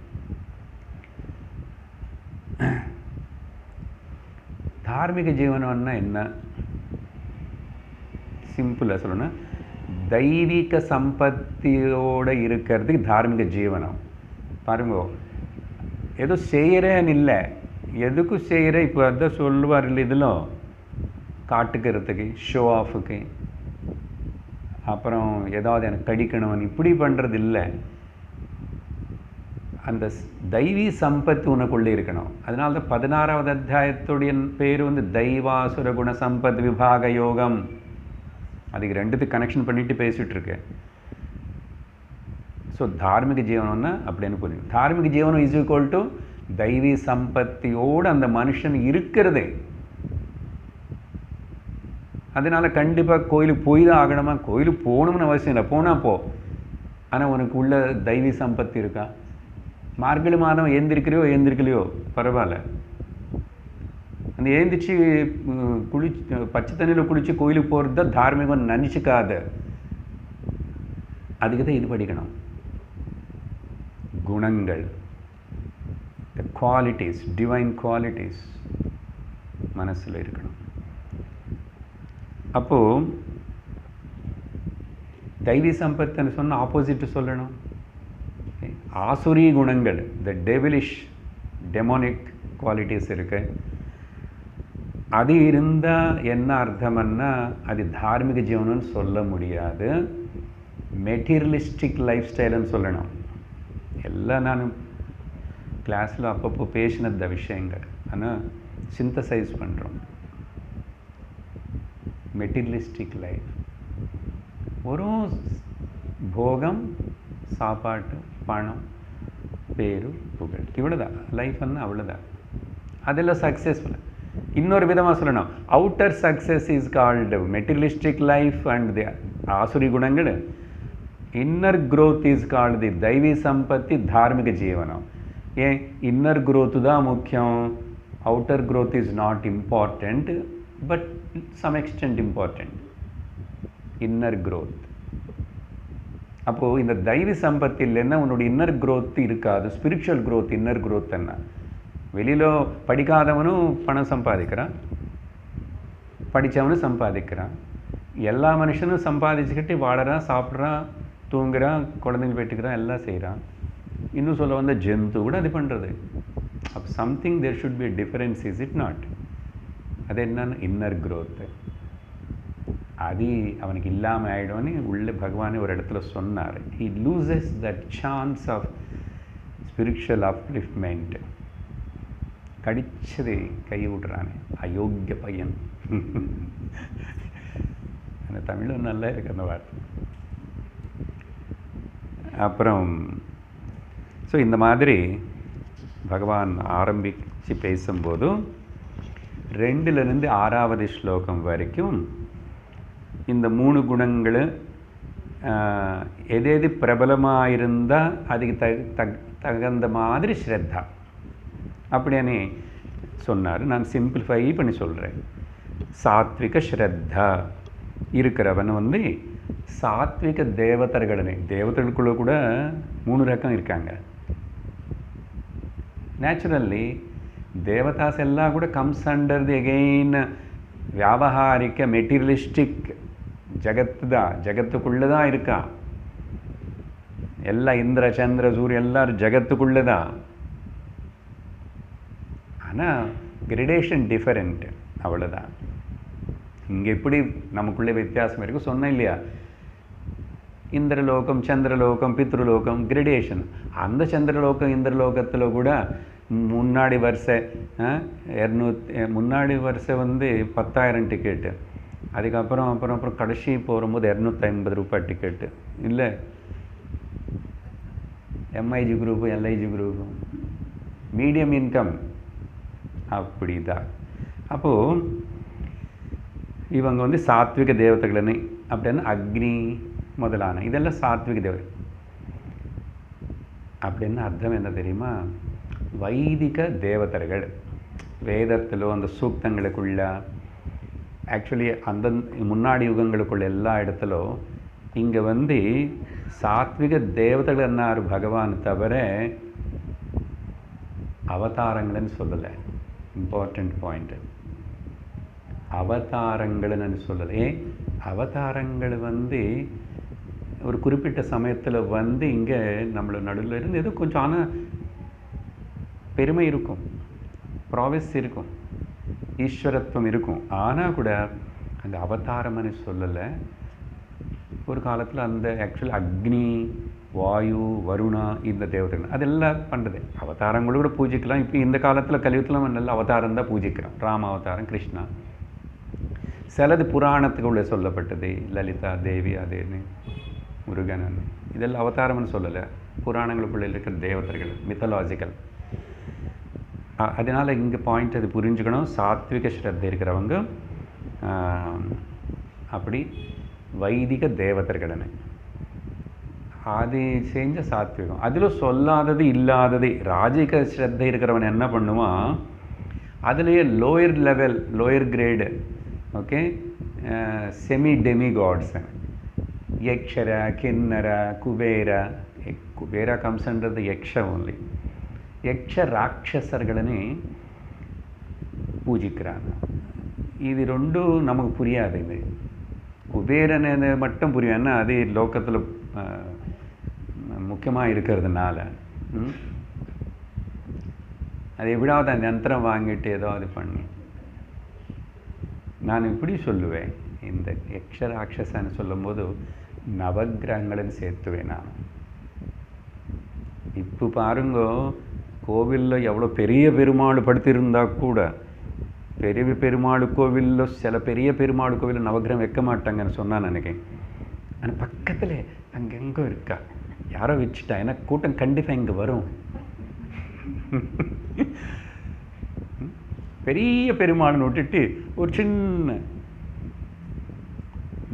தார்மீக ஜீவனம்னா என்ன? சிம்பிளாக சொல்லணும், தெய்வீக சம்பத்தியோடு இருக்கிறதுக்கு தார்மீக ஜீவனம். பாருங்க, ஏதோ செய்கிறேன்னு இல்லை, எதுக்கும் செய்கிற. இப்போ அதான் சொல்லுவார் இல்லை, இதிலும் காட்டுக்கிறதுக்கு, ஷோ ஆஃபுக்கு, அப்புறம் ஏதாவது எனக்கு கடிக்கணும், இப்படி பண்ணுறது இல்லை. அந்த தெய்வீ சம்பத்து உனக்குள்ளே இருக்கணும். அதனால தான் 16வது அத்தியாயத்துடைய பேர் வந்து தெய்வாசுர குண சம்பத் விபாக யோகம். அதுக்கு ரெண்டுத்துக்கு கனெக்ஷன் பண்ணிட்டு பேசிகிட்டு இருக்கேன். ஸோ தார்மிக ஜீவனம்னா அப்படின்னு புரியும். தார்மிக ஜீவனம் இஸ் ஈக்குவல் டு தெய்வீ சம்பத்தியோடு அந்த மனுஷன் இருக்கிறதே. அதனால கண்டிப்பாக கோயிலுக்கு போய் தான் ஆகணுமா? கோயிலுக்கு போகணும்னு அவசியம் இல்லை, போனால் போ. ஆனால் உனக்கு உள்ள தெய்வீ சம்பத்தி இருக்கா? மார்கழி மாதம் ஏந்திரிக்கலையோ பரவாயில்ல. அந்த ஏந்திரிச்சு பச்சை தண்ணியில் குளித்து கோயிலுக்கு போகிறது தான் தார்மீகம் நினச்சிக்காத. அதுக்கு தான் இது படிக்கணும். குணங்கள், த குவாலிட்டிஸ், டிவைன் குவாலிட்டிஸ் மனசில் இருக்கணும். அப்போது தெய்வீ சம்பத்துன்னு சொன்ன ஆப்போசிட் சொல்லணும். ஆசுரி குணங்கள், த டெவிலிஷ் டெமோனிக் குவாலிட்டிஸ் இருக்கு. அது இருந்தால் என்ன அர்த்தம்னா அது தார்மிக ஜீவனம்னு சொல்ல முடியாது, மெட்டீரியலிஸ்டிக் லைஃப் ஸ்டைல்னு சொல்லணும். எல்லாம் நான் கிளாஸில் அப்பப்போ பேசினத விஷயங்கள், ஆனால் சிந்தசைஸ் பண்ணுறோம். மெட்டீரியலிஸ்டிக் லைஃப் ஒரு போகம், சாப்பாட்டு, பணம், பேரு, புகழ், இவ்வளோதான் லைஃப்னா அவ்வளோதான். அதெல்லாம் சக்ஸஸ்ஃபுல். இன்னொரு விதமாக சொல்லணும், outer success is called materialistic life and the ஆசுரி குணங்கள். Inner growth is called the தெய்வீ சம்பத்தி தார்மிக ஜீவனம். ஏன் இன்னர் growth தான் முக்கியம், outer growth is not important, but some extent important inner growth. அப்போது இந்த தெய்வீ சம்பத்தி இல்லைன்னா உன்னோட இன்னர் growth இருக்காது. ஸ்பிரிச்சுவல் growth, இன்னர் growth என்ன? வெளியில் படிக்காதவனும் பணம் சம்பாதிக்கிறான், படித்தவனும் சம்பாதிக்கிறான். எல்லா மனுஷனும் சம்பாதிச்சுக்கிட்டு வாழறான், சாப்பிட்றான், தூங்குறான், குழந்தைங்க பெற்றுக்கிறான், எல்லாம் செய்கிறான். இன்னும் சொல்ல வந்த ஜந்து கூட அது பண்ணுறது. அப்போ something there should be difference, is it not? அது என்னன்னு இன்னர் growth. அது அவனுக்கு இல்லாமல் ஆகிடும்னு உள்ள பகவானே ஒரு இடத்துல சொன்னார். He loses that chance of spiritual upliftment. கடிச்சது கை விடுறானே அயோக்கிய பையன். அந்த தமிழும் நல்லா இருக்கு அந்த வார்த்தை. அப்புறம் ஸோ இந்த மாதிரி பகவான் ஆரம்பித்து பேசும்போது 2லிருந்து 6வது ஸ்லோகம் வரைக்கும் இந்த 3 குணங்கள் எது பிரபலமாக இருந்தால் அதுக்கு தகுந்த மாதிரி ஸ்ரத்தா அப்படின்னு சொன்னார். நான் சிம்பிளிஃபை பண்ணி சொல்கிறேன். சாத்விக ஸ்ரத்தா இருக்கிறவன் வந்து சாத்விக தேவதைகளுக்குள்ள கூட 3 ரகம் இருக்காங்க. நேச்சுரல்லி தேவதாஸ் எல்லாம் கூட கம்ஸ் அண்டர் தி அகெயின் வியாபகாரிக்க மெட்டீரியலிஸ்டிக் ஜகத்துக்குள்ளே தான் இருக்கா. எல்லாம் இந்திர சந்திர சூரியன் எல்லாரும் ஜகத்துக்குள்ளே தான். ஆனால் கிரடேஷன் டிஃபரெண்ட், அவ்வளோதான். இங்கே எப்படி நமக்குள்ளே வித்தியாசம் இருக்குது சொன்னேன் இல்லையா? இந்திரலோகம், சந்திரலோகம், பித்ருலோகம், கிரடேஷன். அந்த சந்திரலோகம் இந்திரலோகத்தில் கூட முன்னாடி வருஷம் வந்து 10,000 டிக்கெட்டு, அதுக்கப்புறம் கடைசி போகும்போது 250 ரூபாய் டிக்கெட்டு. இல்லை MiG group, LIG group, medium income அப்படி தான். அப்போது இவங்க வந்து சாத்விக தேவதைகளே அப்படின்னா அக்னி முதலான இதெல்லாம் சாத்விக தேவதை. அப்படின்னு அர்த்தம் என்ன தெரியுமா? வைதிக தேவதைகள். வேதத்திலோ அந்த சூக்தங்களுக்குள்ள ஆக்சுவலி அந்த முன்னாடி யுகங்களுக்குள்ள எல்லா இடத்துலோ இங்கே வந்து சாத்விக தேவதைகள் என்னார் பகவான் தவிர அவதாரங்கள்னு சொல்லலை. இம்பார்ட்டண்ட் பாயிண்ட், அவதாரங்கள்னு சொல்லலை. அவதாரங்கள் வந்து ஒரு குறிப்பிட்ட சமயத்தில் வந்து இங்கே நம்மள நடுவில் இருந்து ஏதோ கொஞ்சம் ஆனால் பெருமை இருக்கும், ப்ராவிஸ் இருக்கும், ஈஸ்வரத்துவம் இருக்கும். ஆனால் கூட அந்த அவதாரம்னு சொல்லலை. ஒரு காலத்தில் அந்த ஆக்சுவலி அக்னி வாயு வருணா இந்த தேவதைகள் அதெல்லாம் பண்ணுறது. அவதாரங்களோட கூட பூஜிக்கலாம். இப்போ இந்த காலத்தில் கலியுகத்தில் நம்ம நல்ல அவதாரம் தான் பூஜிக்கிறோம். ராம அவதாரம், கிருஷ்ணா. சிலது புராணத்துக்குள்ளே சொல்லப்பட்டது, லலிதா தேவி அதேன்னு முருகன், இதெல்லாம் அவதாரம்னு சொல்லலை. புராணங்களுக்குள்ளே இருக்கிற தேவதைகள், மித்தலாஜிக்கல். அதனால் இங்கே பாயிண்ட் அது புரிஞ்சுக்கணும். சாத்விக ஸ்ரத்தை இருக்கிறவங்க அப்படி வைதிக தேவதைகளன்னு அது செஞ்ச சாத்விகம். அதில் சொல்லாதது இல்லாதது. ராஜிக ஸ்ரத்தை இருக்கிறவன் என்ன பண்ணுவான், அதுலேயே lower level, lower grade, okay, semi demi gods, யக்ஷர, கிண்ணர, குபேர. குபேர கம்ஸ்ன்றது யக்ஷ ஓன்லி. யக்ஷ ராட்சசர்களே பூஜிக்கிறாங்க. இது ரெண்டும் நமக்கு புரியாது. இது குபேரனை மட்டும் புரியும், ஏன்னா அது லோக்கத்தில் முக்கியமாக இருக்கிறதுனால. அது எப்படியாவது அந்த யந்திரம் வாங்கிட்டு ஏதோ அது பண்ணி. நான் இப்படி சொல்லுவேன், இந்த யக்ஷராட்சசன்னு சொல்லும்போது நவகிரகங்களையும் சேர்த்துவேன் நான். இப்போ பாருங்க, கோவிலில் எவ்வளோ பெரிய பெருமாள் படுத்திருந்தா கூட, பெரிய பெருமாள் கோவிலில் சில பெரிய பெருமாள் கோவிலில் நவகிரகம் வைக்க மாட்டாங்கன்னு சொன்னான் நினைக்கிறேன். ஆனால் பக்கத்தில் அங்கெங்கே இருக்கா, யாரோ வச்சுட்டா, ஏன்னா கூட்டம் கண்டிப்பாக இங்கே வரும். பெரிய பெருமாள்னு விட்டுட்டு ஒரு சின்ன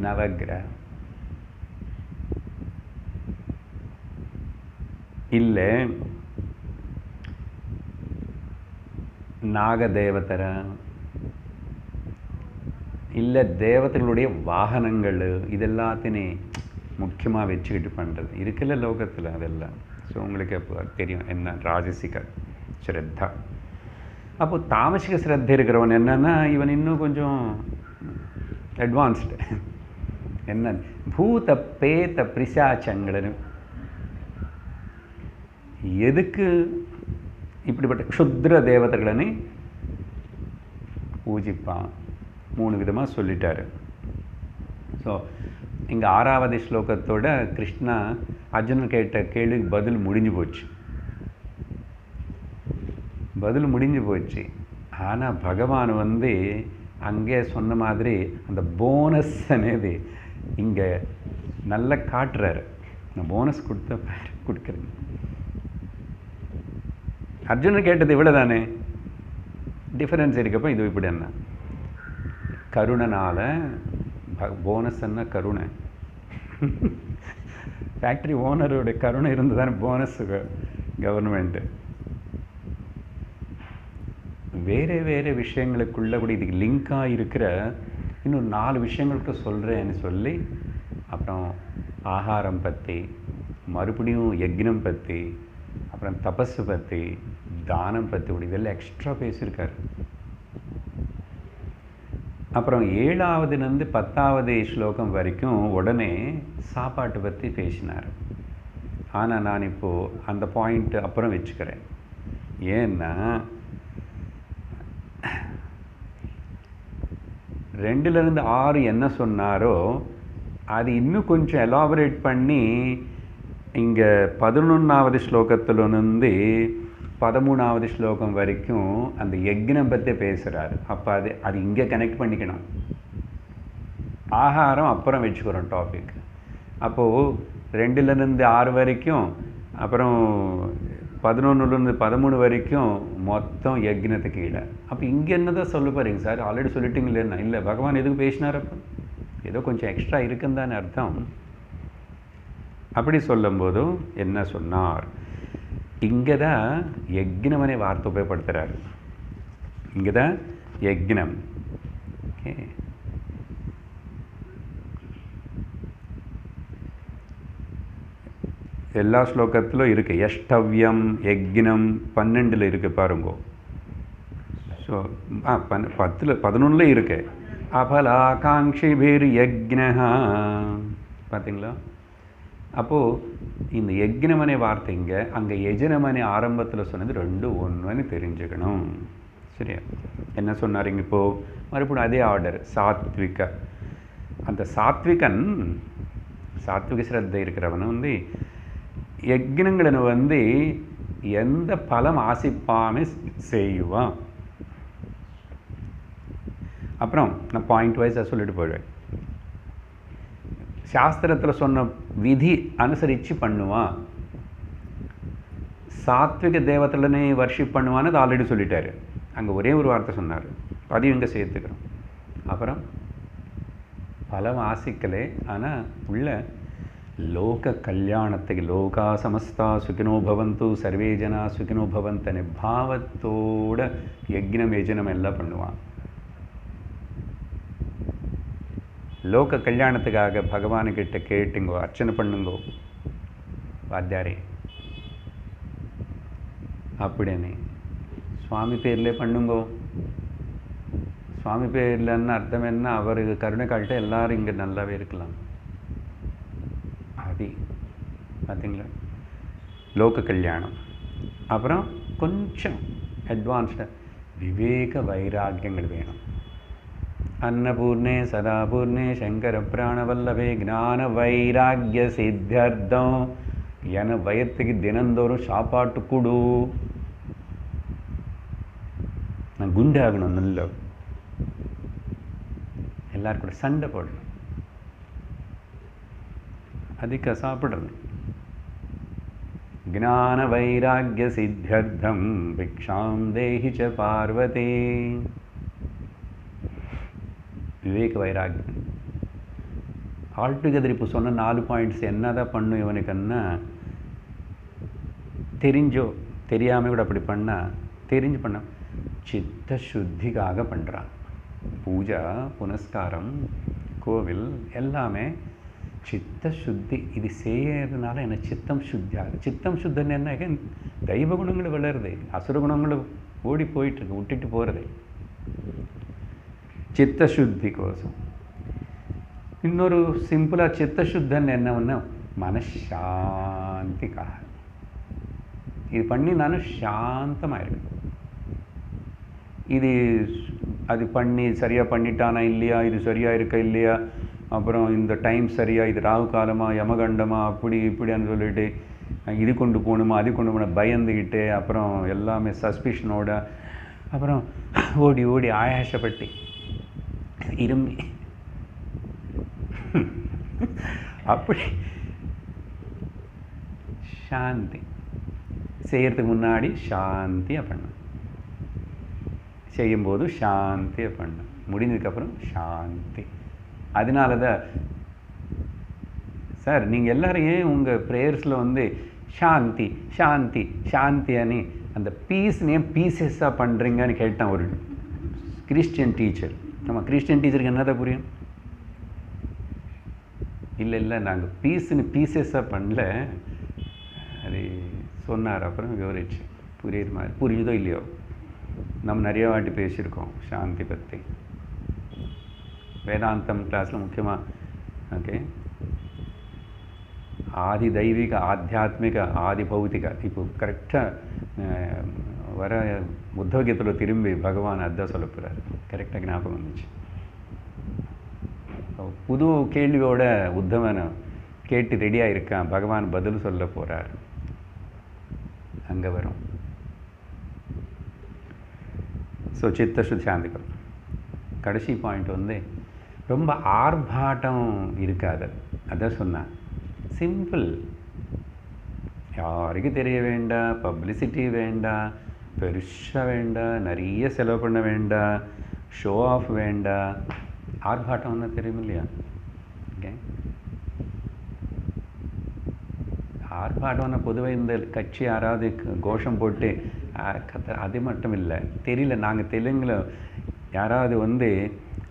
நவகிரகம் இல்லை. நாகதேவதர இல்லை, தேவதைகளுடைய வாகனங்கள் இதெல்லாத்தையும் முக்கியமாக வச்சுக்கிட்டு பண்ணுறது இருக்குல்ல லோகத்தில் அதெல்லாம். ஸோ உங்களுக்கு அப்போ தெரியும் என்ன ராஜசிக ஸ்ரத்தா. அப்போ தாமசிக ஸ்ரத்தை இருக்கிறவன் என்னன்னா, இவன் இன்னும் கொஞ்சம் அட்வான்ஸ்டு. என்ன பூத பேத்த பிரிசாச்சங்களும் எதுக்கு இப்படிப்பட்ட க்ஷுத்ர தேவதைகளனை பூஜிப்பான். 3 விதமாக சொல்லிட்டாரு. ஸோ இங்கே 6வது ஸ்லோகத்தோட கிருஷ்ணா அர்ஜுனன் கேட்ட கேள்விக்கு பதில் முடிஞ்சு போச்சு. ஆனால் பகவான் அங்கே சொன்ன மாதிரி அந்த போனஸ் అనేది இங்கே நல்லா காட்டுறாரு. இந்த போனஸ் கொடுக்குறேன். அர்ஜுனன் கேட்டது இவ்வளோ தானே, டிஃபரன்ஸ் இருக்கப்போ இது இப்படி என்ன கருணனால் போனஸ் என்ன கருணை. ஃபேக்ட்ரி ஓனரோட கருணை இருந்து தானே போனஸ் கவர்மெண்ட்டு. வேறு விஷயங்களுக்குள்ள கூட இதுக்கு லிங்காக இருக்கிற இன்னும் 4 விஷயங்களுக்கு சொல்கிறேன்னு சொல்லி, அப்புறம் ஆகாரம் பற்றி, மறுபடியும் யக்னம் பற்றி, அப்புறம் தபஸு பற்றி, தானம் பற்றி கூட இதெல்லாம் எக்ஸ்ட்ரா பேசியிருக்காரு. அப்புறம் 7வதுலேருந்து 10வது ஸ்லோகம் வரைக்கும் உடனே சாப்பாட்டு பற்றி பேசினார். ஆனால் நான் இப்போது அந்த பாயிண்ட்டு அப்புறம் வச்சுக்கிறேன். ஏன்னா 2லேருந்து 6 என்ன சொன்னாரோ அது இன்னும் கொஞ்சம் எலாபரேட் பண்ணி இங்கே 11வது ஸ்லோகத்திலிருந்து 13வது ஸ்லோகம் வரைக்கும் அந்த யக்னம் பற்றி பேசுகிறாரு. அப்போ அது இங்கே கனெக்ட் பண்ணிக்கணும். ஆகாரம் அப்புறம் வச்சுக்கிறோம் டாபிக். அப்போது 2லேருந்து 6 வரைக்கும், அப்புறம் 11லேருந்து 13 வரைக்கும் மொத்தம் யக்னத்துக்கு கீழே. அப்போ இங்கே என்ன தான் சொல்ல போகிறீங்க சார், ஆல்ரெடி சொல்லிட்டீங்களே. என்ன இல்லை, பகவான் எதுக்கு பேசினார்? அப்போ ஏதோ கொஞ்சம் எக்ஸ்ட்ரா இருக்குன்னு தானே அர்த்தம். அப்படி சொல்லும்போதும் என்ன சொன்னார், இங்கே தான் யக்னமனே வார்த்தை உபயோகப்படுத்துகிறார். இங்கே தான் யக்னம். ஓகே, எல்லா ஸ்லோகத்திலும் இருக்குது. யஷ்டவ்யம் யக்னம் 12 இருக்குது பாருங்கோ. ஸோ 11 இருக்கு. அபலாகாங்ஷிபிர் யக்னஹா, பார்த்தீங்களா? அப்போது இந்த யக்னமனை வார்த்தைங்க அங்கே யஜனமனை ஆரம்பத்தில் சொன்னது 2 ஒன்றுன்னு தெரிஞ்சுக்கணும். சரியா? என்ன சொன்னாருங்க இப்போது? மறுபடியும் அதே ஆர்டர். சாத்விக, அந்த சாத்விக ஸ்ரத்தை இருக்கிறவன் யக்னங்களை வந்து எந்த பலம் ஆசிப்பாம செய்வான். அப்புறம் நான் பாயிண்ட் வைஸாக சொல்லிட்டு போயிடுவேன். சாஸ்திரத்தில் சொன்ன விதி அனுசரித்து பண்ணுவான். சாத்விக தேவத்திலனே வர்ஷிப் பண்ணுவான்னு அது ஆல்ரெடி சொல்லிட்டாரு. அங்கே ஒரே ஒரு வார்த்தை சொன்னார், அதையும் இங்கே சேர்த்துக்கிறோம். அப்புறம் பலம் ஆசிக்கலே, ஆனால் உள்ள லோக கல்யாணத்துக்கு லோகா சமஸ்தா சுகினோ பவந்து சர்வே ஜனா சுகினோ பவந்தனே பாவத்தோட யக்னம் யஜனம் எல்லாம் பண்ணுவான். லோக கல்யாணத்துக்காக பகவானுக்கிட்ட கேட்டுங்கோ, அர்ச்சனை பண்ணுங்கோ வாத்தியாரே அப்படின்னு சுவாமி பேர்லே பண்ணுங்கோ. சுவாமி பேர்லன்னு அர்த்தம் என்ன, அவருக்கு கருணை காட்ட எல்லாரும் இங்கே நல்லாவே இருக்கலாம். அது பார்த்தீங்களா லோக கல்யாணம். அப்புறம் கொஞ்சம் அட்வான்ஸ்டாக விவேக வைராக்கியங்கள் வேணும். அன்னபூர்ணே சதாபூர்ணே சங்கர பிராணவல்லவே ஞான வைராக்கிய சித்தியர்த்தம். என வயத்துக்கு தினந்தோறும் சாப்பாட்டு கொடு. நான் குண்டாகணும், நல்ல எல்லாரும் கூட சண்டை போடணும், அதிக சாப்பிடுறது. ஞான வைராக்கிய சித்தியர்த்தம் பிக்ஷாம் தேஹி ச பார்வதி. விவேக வைராக்கியம் ஆல்டுகெதர். இப்போ சொன்ன 4 பாயிண்ட்ஸ் என்னதான் பண்ணும் இவனுக்குன்னா, தெரிஞ்சோ தெரியாமல் கூட அப்படி பண்ணால், தெரிஞ்சு பண்ண சித்த சுத்திக்காக பண்ணுறான். பூஜா புனஸ்காரம் கோவில் எல்லாமே சித்த சுத்தி. இது செய்யறதுனால என்ன சித்தம் சுத்தியாக. சித்தம் சுத்தன்னு என்ன, தெய்வ குணங்கள் வளருது, அசுர குணங்கள் ஓடி போயிட்டுருக்கு, விட்டுட்டு போகிறது. சித்தசுத்தி கோசம். இன்னொரு சிம்பிளாக சித்தசுத்தன்னு என்னன்னா மனசாந்திக்காக. இது பண்ணி நான் சாந்தமாக இருக்கேன். இது அது பண்ணி சரியாக பண்ணிட்டானா இல்லையா, இது சரியாக இருக்கா இல்லையா, அப்புறம் இந்த டைம் சரியா, இது ராகு காலமா யமகண்டமா அப்படி இப்படின்னு சொல்லிட்டு இது கொண்டு போகணுமா அது கொண்டு போன பயந்துக்கிட்டு, அப்புறம் எல்லாமே சஸ்பிஷனோட, அப்புறம் ஓடி ஓடி ஆயாசப்பட்டு இரும்பி அப்படி சாந்தி செய்யறதுக்கு முன்னாடி சாந்தியாக பண்ணணும், செய்யும்போது சாந்தியாக பண்ணணும், முடிஞ்சதுக்கப்புறம் சாந்தி. அதனால தான் சார் நீங்கள் எல்லோரும் ஏன் உங்கள் ப்ரேயர்ஸில் வந்து சாந்தி சாந்தி சாந்தியானி அந்த பீஸ்னு ஏன் பீசஸாக பண்ணுறீங்கன்னு கேட்டான் ஒரு கிறிஸ்டியன் டீச்சர். நம்ம கிறிஸ்டியன் டீச்சருக்கு என்னதான் புரியும்? இல்லை இல்லை நாங்கள் பீஸ்னு பீசஸாக பண்ணல, அது சொன்னார். அப்புறம் விவரிச்சு புரியுது மாதிரி, புரியுதோ இல்லையோ, நம்ம நிறைய வாட்டி பேசியிருக்கோம் சாந்தி பற்றி வேதாந்தம் கிளாஸில் முக்கியமாக. ஓகே, ஆதி தெய்வீக ஆத்தியாத்மிக ஆதி பௌத்திக. இப்போ கரெக்டாக வர புத்தகத்தில் திரும்பி பகவான் அதான் சொல்ல போகிறார். கரெக்டாக ஞாபகம் வந்துச்சு. புது கேள்வியோட உத்தவனை கேட்டு ரெடியாக இருக்கான், பகவான் பதில் சொல்ல போகிறார். அங்கே வரும். ஸோ சித்தசுத்தி சாந்திகள். கடைசி பாயிண்ட் வந்து ரொம்ப ஆர்ப்பாட்டம் இருக்காது. அதான் சொன்னேன், சிம்பிள். யாருக்கும் தெரிய வேண்டாம், பப்ளிசிட்டி வேண்டாம், பெருசாக வேண்டாம், நிறைய செலவு பண்ண வேண்டாம், ஷோ ஆஃப் வேண்டாம். ஆர்ப்பாட்டம்னா தெரியும் இல்லையா? ஓகே, ஆர்ப்பாட்டம்னா பொதுவாக இந்த கட்சி யாராவது கோஷம் போட்டு அது மட்டும் இல்லை, தெரியல. நாங்கள் தெலுங்கில் யாராவது வந்து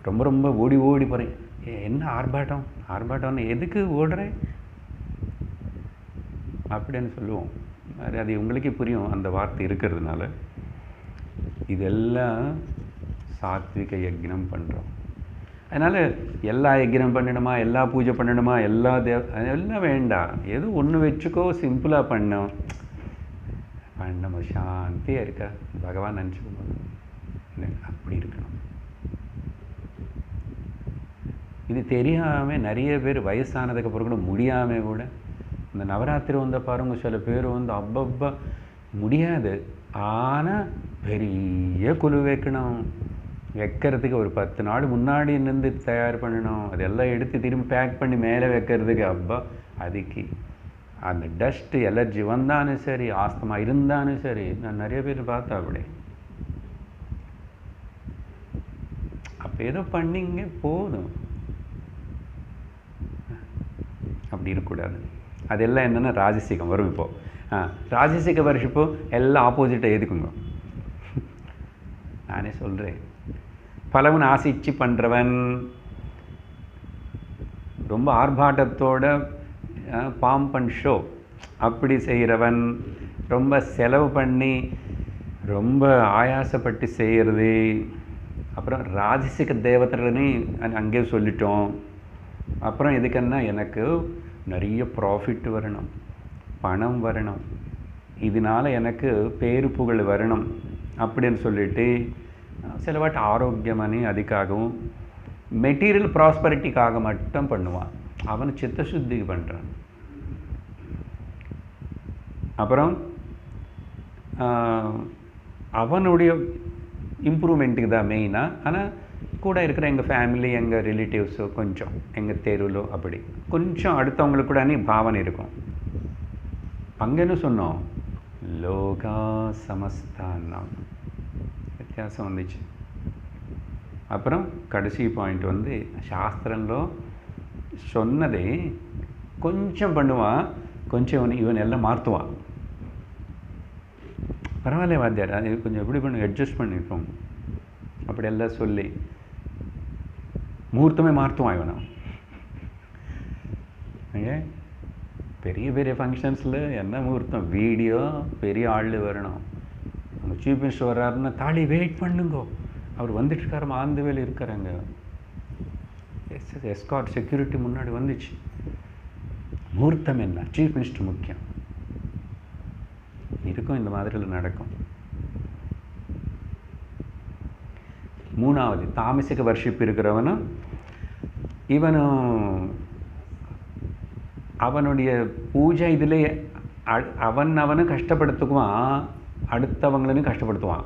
ரொம்ப ரொம்ப ஓடி ஓடி போகிறேன், என்ன ஆர்ப்பாட்டம் ஆர்ப்பாட்டம்னு எதுக்கு ஓடுறேன் அப்படின்னு சொல்லுவோம். அது உங்களுக்கே புரியும் அந்த வார்த்தை இருக்கிறதுனால. இதெல்லாம் சாத்விக யக்னம் பண்ணுறோம். அதனால் எல்லா யக்னம் பண்ணணுமா, எல்லா பூஜை பண்ணணுமா, எல்லாம் வேண்டாம். எது ஒன்று வச்சுக்கோ, சிம்பிளாக பண்ணோம் நம்ம சாந்தியாக இருக்கா பகவான் நினச்சிக்கோங்க. அப்படி இருக்கணும். இது தெரியாமல் நிறைய பேர் வயசானதுக்கப்புறம் கூட முடியாமல் கூட இந்த நவராத்திரி வந்த பாருங்க, சில பேர் வந்து அப்பப்போ முடியாது. ஆனால் பெரிய குழு வைக்கணும், வைக்கிறதுக்கு ஒரு 10 நாள் முன்னாடி நின்று தயார் பண்ணணும். அதெல்லாம் எடுத்து திரும்பி பேக் பண்ணி மேலே வைக்கிறதுக்கு அப்பா அதுக்கு அந்த டஸ்ட்டு எலர்ஜி வந்தாலும் சரி, ஆஸ்தமா இருந்தாலும் சரி, நான் நிறைய பேர் பார்த்தா அப்படி. அப்போ ஏதோ பண்ணிங்க போதும், அப்படி இருக்கக்கூடாது. அதெல்லாம் என்னென்னா ராஜசிகம் வரும். இப்போது ராஜசிக வருஷப்போ எல்லாம் ஆப்போசிட்டை எதுக்குங்க. நானே சொல்கிறேன், பலவன் ஆசிச்சு பண்ணுறவன், ரொம்ப ஆர்ப்பாட்டத்தோட பாம்பன் ஷோ அப்படி செய்கிறவன், ரொம்ப செலவு பண்ணி ரொம்ப ஆயாசப்பட்டு செய்கிறது. அப்புறம் ராஜசிக தேவதைன்னு அங்கே சொல்லிட்டோம். அப்புறம் எதுக்குன்னா எனக்கு நிறைய ப்ராஃபிட் வரணும், பணம் வரணும், இதனால் எனக்கு பேரு புகழ் வரணும் அப்படின்னு சொல்லிட்டு சிலவாட்டு ஆரோக்கியமனே அதுக்காகவும் மெட்டீரியல் ப்ராஸ்பரிட்டிக்காக மட்டும் பண்ணுவான். அவன் சித்தசுத்திக்கு பண்ணுறான். அப்புறம் அவனுடைய இம்ப்ரூவ்மெண்ட்டுக்கு தான் மெயினாக. ஆனால் கூட இருக்கிற எங்கள் ஃபேமிலி, எங்கள் ரிலேட்டிவ்ஸோ, கொஞ்சம் எங்கள் தெருவிலோ அப்படி கொஞ்சம் அடுத்தவங்களுக்கு கூட பாவனை இருக்கும். அங்கேன்னு சொன்னோம் லோகா சமஸ்தானம் வித்தியாசம் வந்துச்சு. அப்புறம் கடைசி பாயிண்ட் வந்து சாஸ்திரம்லோ சொன்னதே கொஞ்சம் பண்ணுவான், கொஞ்சம் இவன் எல்லாம் மாற்றுவான். பரவாயில்ல வாத்தியார், அது கொஞ்சம் எப்படி பண்ணி அட்ஜஸ்ட் பண்ணியிருக்கோம் அப்படியெல்லாம் சொல்லி முகூர்த்தமே மாற்றுவான் இவனை. பெரிய பெரிய ஃபங்க்ஷன்ஸில் என்ன முகூர்த்தம், வீடியோ பெரிய ஆள் வரணும். அங்கே சீஃப் மினிஸ்டர் வர்றாருன்னா தாலி வெயிட் பண்ணுங்கோ, அவர் வந்துட்டுருக்காரு, ஆந்த வேலை இருக்கிறாங்க. எஸ்கார்ட் செக்யூரிட்டி முன்னாடி வந்துச்சு. முகூர்த்தம் என்ன, சீஃப் மினிஸ்டர் முக்கியம் இருக்கும். இந்த மாதிரியில் நடக்கும். மூணாவது தாமசிக வர்ஷிப் இருக்கிறவனும் இவனும் அவனுடைய பூஜை இதில் அவனும் கஷ்டப்படுத்துக்குவான், அடுத்தவங்களையும் கஷ்டப்படுத்துவான்,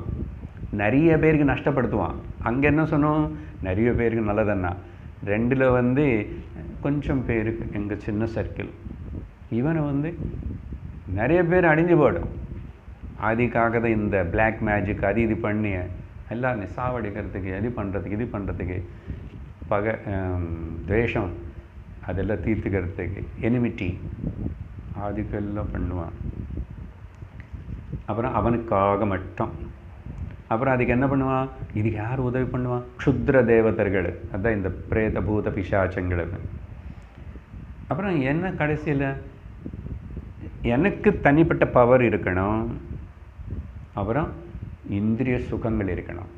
நிறைய பேருக்கு நஷ்டப்படுத்துவான். அங்கே என்ன சொன்னோம், நிறைய பேருக்கு நல்லதுன்னா ரெண்டில் வந்து கொஞ்சம் பேருக்கு எங்கள் சின்ன சர்க்கிள். இவனை வந்து நிறைய பேர் அடிஞ்சு போடும். அதுக்காக தான் இந்த பிளாக் மேஜிக் அது இது பண்ணி எல்லாரும் சாவடிக்கிறதுக்கு, இது பண்ணுறதுக்கு பகை துவேஷம் அதெல்லாம் தீர்த்துக்கிறதுக்கு, எனிமிட்டி அதுக்கெல்லாம் பண்ணுவான். அப்புறம் அவனுக்காக மட்டும். அப்புறம் அதுக்கு என்ன பண்ணுவான், இதுக்கு யார் உதவி பண்ணுவான், க்ஷுத்ர தேவதர்கள், அதுதான் இந்த பிரேத பூத பிசாச்சங்கள். அப்புறம் என்ன கடைசியில் எனக்கு தனிப்பட்ட பவர் இருக்கணும், அப்புறம் இந்திரிய சுகங்கள் இருக்கணும்.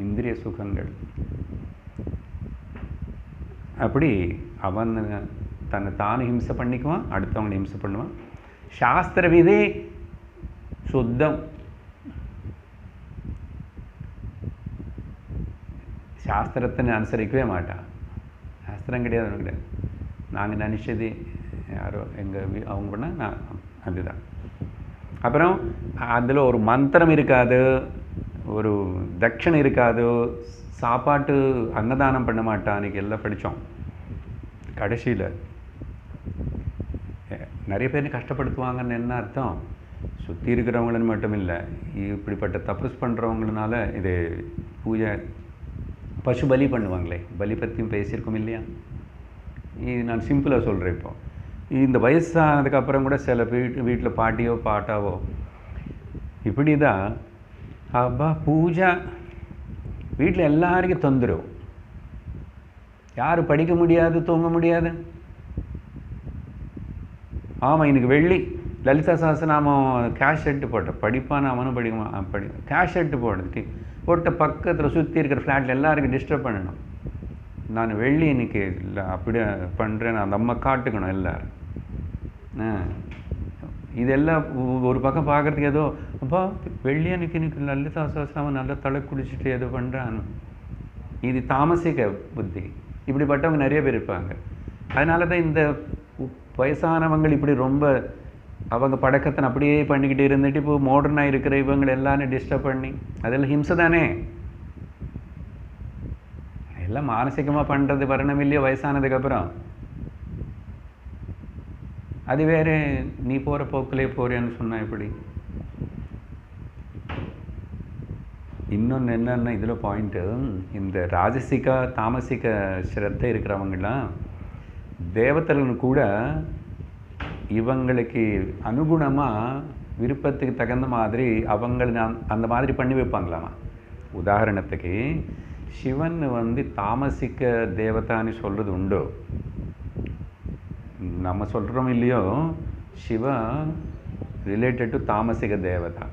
இந்திரிய சுகங்கள் அப்படி அவன் தன்னை தானே ஹிம்சை பண்ணிக்குவான், அடுத்தவங்களை ஹிம்சை பண்ணுவான். சாஸ்திர விதி சுத்தம், சாஸ்திரத்தை அனுசரிக்கவே மாட்டான். சாஸ்திரம் கிடையாது. நாங்கள் நினச்சது யாரோ எங்கள் அவங்க பண்ணால் நான் அதுதான். அப்புறம் அதில் ஒரு மந்திரம் இருக்காது, ஒரு தட்சணை இருக்காது, சாப்பாட்டு அன்னதானம் பண்ண மாட்டான். அன்றைக்கி எல்லாம் படித்தோம். கடைசியில் நிறைய பேர் கஷ்டப்படுத்துவாங்கன்னு என்ன அர்த்தம், சுற்றி இருக்கிறவங்களன்னு மட்டும் இல்லை, இப்படிப்பட்ட தபஸ் பண்ணுறவங்கனால இது பூஜை பசு பலி பண்ணுவாங்களே, பலி பற்றியும் பேசியிருக்கோம் இல்லையா. இது நான் சிம்பிளாக சொல்கிறேன். இப்போ இந்த வயசானதுக்கப்புறம் கூட சில வீட்டில் பாட்டியோ பாட்டாவோ இப்படி தான் அப்பா பூஜை வீட்டில் எல்லாருக்கும் தொந்தரவு, யாரும் படிக்க முடியாது, தூங்க முடியாது. ஆமாம், இன்னைக்கு வெள்ளி லலிதா சஹஸ்ரநாமம் கேஷ் ஷெட்டு போட்டேன், படிப்பான்னு அவனும் படிக்க கேஷ் ஷெட்டு போட்ட பக்கத்தில் சுற்றி இருக்கிற ஃப்ளாட்டில் எல்லாருக்கும் டிஸ்டர்ப் பண்ணணும். நான் வெள்ளி இன்னைக்கு இல்லை அப்படியே பண்ணுறேன், அந்த அம்மா காட்டுக்கணும் எல்லோரும். இதெல்லாம் ஒரு பக்கம் பார்க்குறதுக்கு ஏதோ அப்பா வெள்ளி அன்னைக்கு லலிதா சஹஸ்ரநாமம் நல்லா தலை குடிச்சிட்டு ஏதோ பண்ணுறான். இது தாமசிக புத்தி. இப்படிப்பட்டவங்க நிறைய பேர் இருப்பாங்க. அதனால தான் இந்த வயசானவங்க இப்படி ரொம்ப அவங்க பழக்கத்தை அப்படியே பண்ணிக்கிட்டு இருந்துட்டு இப்போ மாடர்னாக இருக்கிற இவங்களை எல்லாரும் டிஸ்டர்ப் பண்ணி அதெல்லாம் ஹிம்சை தானே. எல்லாம் மானசிகமாக பண்ணுறது வரணும் இல்லையோ வயசானதுக்கப்புறம். அது வேறு நீ போகிற போக்கிலே போகிறேன்னு சொன்னால் எப்படி? இன்னொன்று என்னென்னா இதில் பாயிண்ட்டு, இந்த ராஜசிக தாமசிக ஸ்ரத்தை இருக்கிறவங்களாம் தேவதைகள் கூட இவங்களுக்கு அனுகுணமாக விருப்பத்துக்கு தகுந்த மாதிரி அவங்களை அந்த மாதிரி பண்ணி வைப்பாங்களாமா. உதாரணத்துக்கு சிவன் தாமசிக்க தேவதான்னு சொல்கிறது உண்டோ? நம்ம சொல்கிறோம் இல்லையோ, சிவா ரிலேட்டட் டு தாமசிக தேவதா.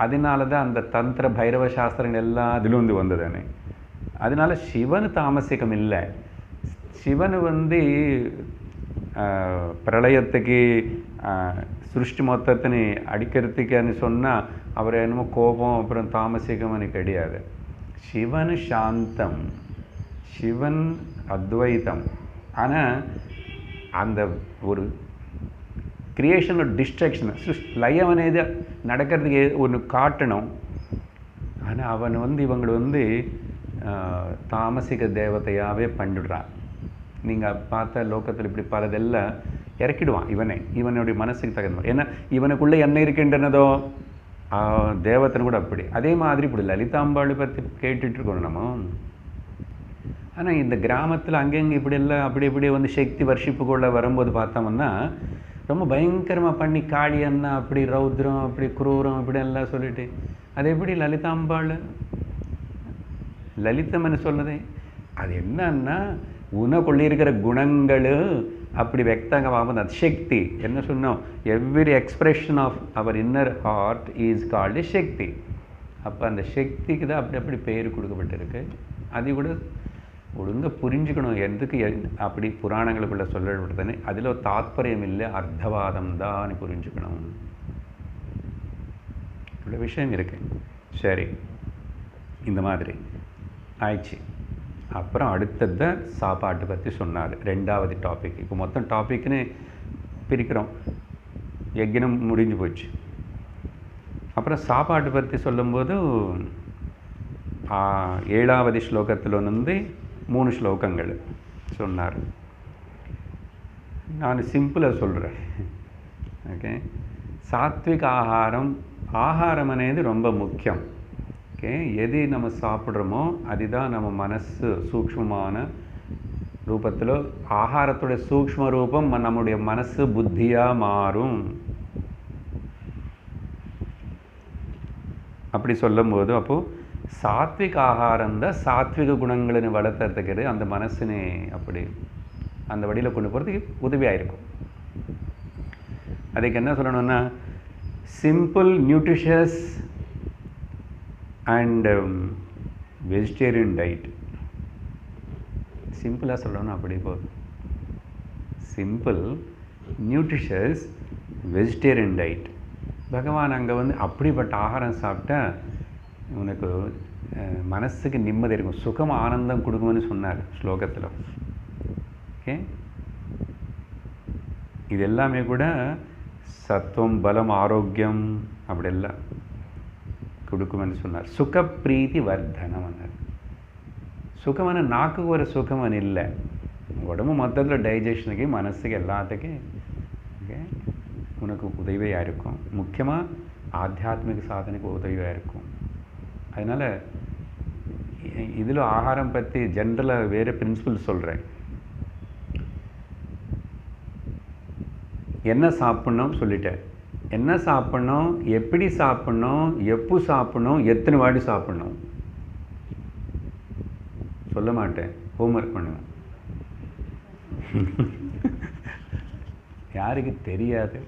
அதனால தான் அந்த தந்திர பைரவ சாஸ்திரங்கள் எல்லாம் அதில் வந்ததானே. அதனால சிவன் தாமசிகம் இல்லை. சிவன் பிரளயத்துக்கு சிருஷ்டி மொத்தத்தினை அடிக்கிறதுக்குன்னு சொன்னால் அவர் என்னமோ கோபம் அப்புறம் தாமசிகம்னு கிடையாது. சிவன் சாந்தம், சிவன் அத்வைத்தம். ஆனால் அந்த ஒரு கிரியேஷன் டிஸ்ட்ராக்ஷன் லயம் అనేది நடக்கிறதுக்கு ஒன்று காட்டணும். ஆனால் அவன் இவங்களை தாமசிக தேவதையாகவே பண்ணிடுறான். நீங்கள் பார்த்தா லோகத்தில் இப்படி பலதெல்லாம் இறக்கிடுவான் இவனுடைய மனசுக்கு தகுந்த. ஏன்னா இவனுக்குள்ளே என்ன இருக்கின்றனதோ தேவத்தனை கூட அப்படி. அதே மாதிரி இப்படி லலிதாம்பாளை பற்றி கேட்டுட்ருக்கணும் நம்ம. ஆனால் இந்த கிராமத்தில் அங்கங்கே இப்படியெல்லாம் அப்படி சக்தி வர்ஷிப்புக்குள்ளே வரும்போது பார்த்தோம்னா ரொம்ப பயங்கரமாக பண்ணி காளியன்னா அப்படி ரௌத்ரம் அப்படி குரூரம் இப்படி எல்லாம் சொல்லிட்டு அது எப்படி லலிதாம்பாள் லலிதம்னு சொன்னதே அது என்னன்னா உனக்குள்ளே இருக்கிற குணங்கள் அப்படி வெக்தங்கமாகும். அது சக்தி. என்ன சொன்னோம்? Every expression of our inner heart is called சக்தி. அப்போ அந்த சக்திக்கு தான் அப்படி பேர் கொடுக்கப்பட்டிருக்கு. அது கூட ஒழுங்க புரிஞ்சுக்கணும். எதுக்கு அப்படி புராணங்களுக்குள்ள சொல்லப்படுதுன்னு அதில் ஒரு தாத்பரியம் இல்லை, அர்த்தவாதம் தான் புரிஞ்சுக்கணும். இவ்வளோ விஷயம் இருக்கு. சரி, இந்த மாதிரி ஆயிடுச்சு. அப்புறம் அடுத்தது சாப்பாட்டு பற்றி சொன்னார். ரெண்டாவது டாபிக். இப்போ மொத்தம் டாபிக்னு பிரிக்கிறோம். யஜ்ஞம் முடிஞ்சு போச்சு. அப்புறம் சாப்பாட்டு பற்றி சொல்லும்போது 7வது ஸ்லோகத்தில் 3 ஸ்லோகங்கள் சொன்னார். நான் சிம்பிளாக சொல்கிறேன். ஓகே, சாத்விக ஆகாரம் అనేది ரொம்ப முக்கியம். ஓகே, எது நம்ம சாப்பிட்றோமோ அதுதான் நம்ம மனசு சூக்ஷ்மமான ரூபத்தில் ஆகாரத்தோட சூக்ஷ்ம ரூபம் நம்முடைய மனசு புத்தியாக மாறும். அப்படி சொல்லும்போது அப்போது சாத்விக ஆகாரம் தான் சாத்விக குணங்களை வளர்த்துறதுக்கு அந்த மனசுனை அப்படி அந்த வழியில் கொண்டு போகிறதுக்கு உதவியாக இருக்கும். அதுக்கு என்ன சொல்லணும்னா simple nutritious and vegetarian diet. சிம்பிளாக சொல்லணும் அப்படி போதும். Simple nutritious vegetarian diet. பகவான் அங்கே அப்படிப்பட்ட ஆகாரம் சாப்பிட்டா உனக்கு மனசுக்கு நிம்மதி இருக்கும், சுகம் ஆனந்தம் கொடுக்கும்னு சொன்னார் ஸ்லோகத்தில். ஓகே, இது எல்லாமே கூட சத்துவம் பலம் ஆரோக்கியம் அப்படியெல்லாம் கொடுக்கும்னு சொன்னார். சுகப்பிரீதி வர்தனம்னார். சுகமான நாக்குக்கு ஒரு சுகமன் இல்லை, உடம்பு மொத்தத்தில் டைஜஷனுக்கு மனசுக்கு எல்லாத்துக்கும் ஓகே உனக்கு உதவியாக இருக்கும். முக்கியமாக ஆத்தியாத்மிக சாதனைக்கு உதவியாக இருக்கும். அதனால் இதில் ஆகாரம் பற்றி ஜென்ரலாக வேறு பிரின்சிபல் சொல்கிறேன். என்ன சாப்பிட்ணும் சொல்லிட்டேன். என்ன சாப்பிட்ணும், எப்படி சாப்பிட்ணும், எப்போ சாப்பிட்ணும், எத்தனை வாட்டி சாப்பிட்ணும் சொல்ல மாட்டேன். ஹோம்ஒர்க் பண்ணுவேன். யாருக்கு தெரியாது.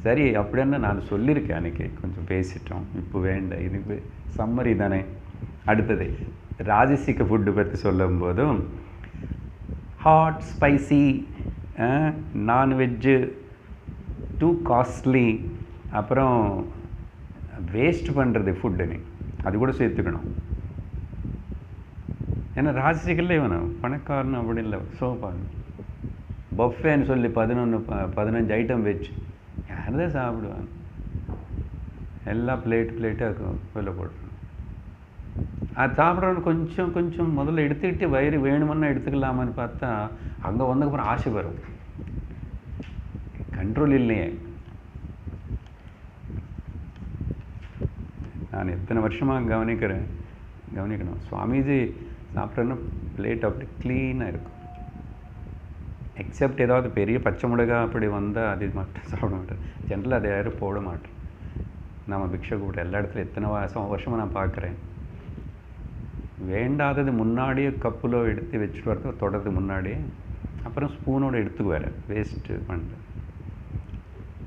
சரி, அப்படின்னா நான் சொல்லியிருக்கேன் அன்றைக்கி, கொஞ்சம் பேசிட்டோம். இப்போ வேண்டாம், இது சம்மரி தானே. அடுத்தது ராஜசிக ஃபுட்டு பற்றி சொல்லும்போதும் hot spicy non veg too costly, அப்புறம் வேஸ்ட் பண்ணுறது ஃபுட்டுன்னு அது கூட சேர்த்துக்கணும். ஏன்னா ராஜசிகல்ல இவனு பணக்காரன் அப்படி இல்லை, சோப்பான் பஃபேன்னு சொல்லி 15 ஐட்டம் வச்சு யார்தான் சாப்பிடுவான்? எல்லாம் பிளேட்டாக வெளில போடுறான். அது சாப்பிட்றவனு கொஞ்சம் கொஞ்சம் முதல்ல எடுத்துக்கிட்டு வயிறு வேணுமென்னா எடுத்துக்கலாமான்னு பார்த்தா அங்கே வந்ததுக்கப்புறம் ஆசை வரும், கண்ட்ரோல் இல்லையே. நான் எத்தனை வருஷமாக கவனிக்கணும், சுவாமிஜி சாப்பிட்றேன்னா பிளேட் அப்படி க்ளீனாக இருக்கும். எக்ஸப்ட் ஏதாவது பெரிய பச்சை மிளகா அப்படி வந்தால் அது மட்டும் சாப்பிட மாட்டேன். ஜென்ரலாக அதை யாரும் போட மாட்டேன். நம்ம பிக்ஷை கூட எல்லா இடத்துல எத்தனை வருஷமாக நான் பார்க்குறேன். வேண்டாதது முன்னாடியே கப்பில் எடுத்து வச்சுட்டு வரது தொடர்றது முன்னாடியே, அப்புறம் ஸ்பூனோடு எடுத்துக்குவார். வேஸ்ட்டு பண்ணுற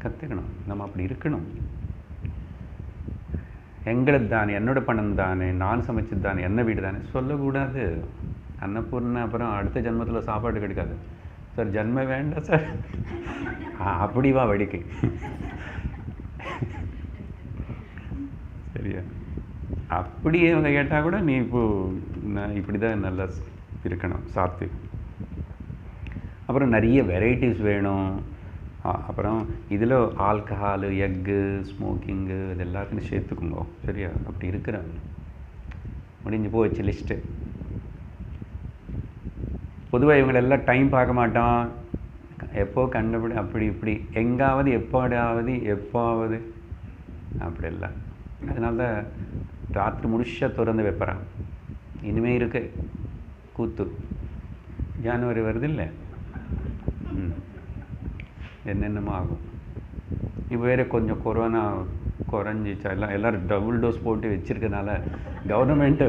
கற்றுக்கணும். நம்ம அப்படி இருக்கணும். எங்களது தானே, என்னோட பணம் தானே, நான் சமைச்சது தானே, என்ன வீடு தானே சொல்லக்கூடாது. அன்னபூர்ணா அப்புறம் அடுத்த ஜென்மத்தில் சாப்பாடு கிடைக்காது. சார் ஜென்ம வேண்டாம் சார், அப்படி வா வடிக்கு. சரியா? அப்படியே அவங்க கேட்டால் கூட நீ நான் இப்படி தான் நல்லா இருக்கணும், சாத்விக். அப்புறம் நிறைய வெரைட்டிஸ் வேணும். அப்புறம் இதில் ஆல்கஹாலு, எக்கு, ஸ்மோக்கிங்கு இது எல்லாத்தையும் சேர்த்துக்குங்க. சரியா? அப்படி இருக்கிறாங்க. முடிஞ்சு போச்சு லிஸ்ட்டு. பொதுவாக இவங்களெல்லாம் டைம் பார்க்க மாட்டோம், எப்போ கண்டுபிடி அப்படி இப்படி எங்காவது எப்பாவது அப்படி இல்லை. அதனால தான் ராத்திரி முழுஷா திறந்து வைப்பறான். இனிமேல் இருக்கு கூத்து. ஜனவரி வருது இல்லை, என்னென்னமோ ஆகும். இப்போ வேறு கொஞ்சம் கொரோனா குறைஞ்சிச்சா, எல்லோரும் டபுள் டோஸ் போட்டு வச்சுருக்கனால கவர்மெண்ட்டு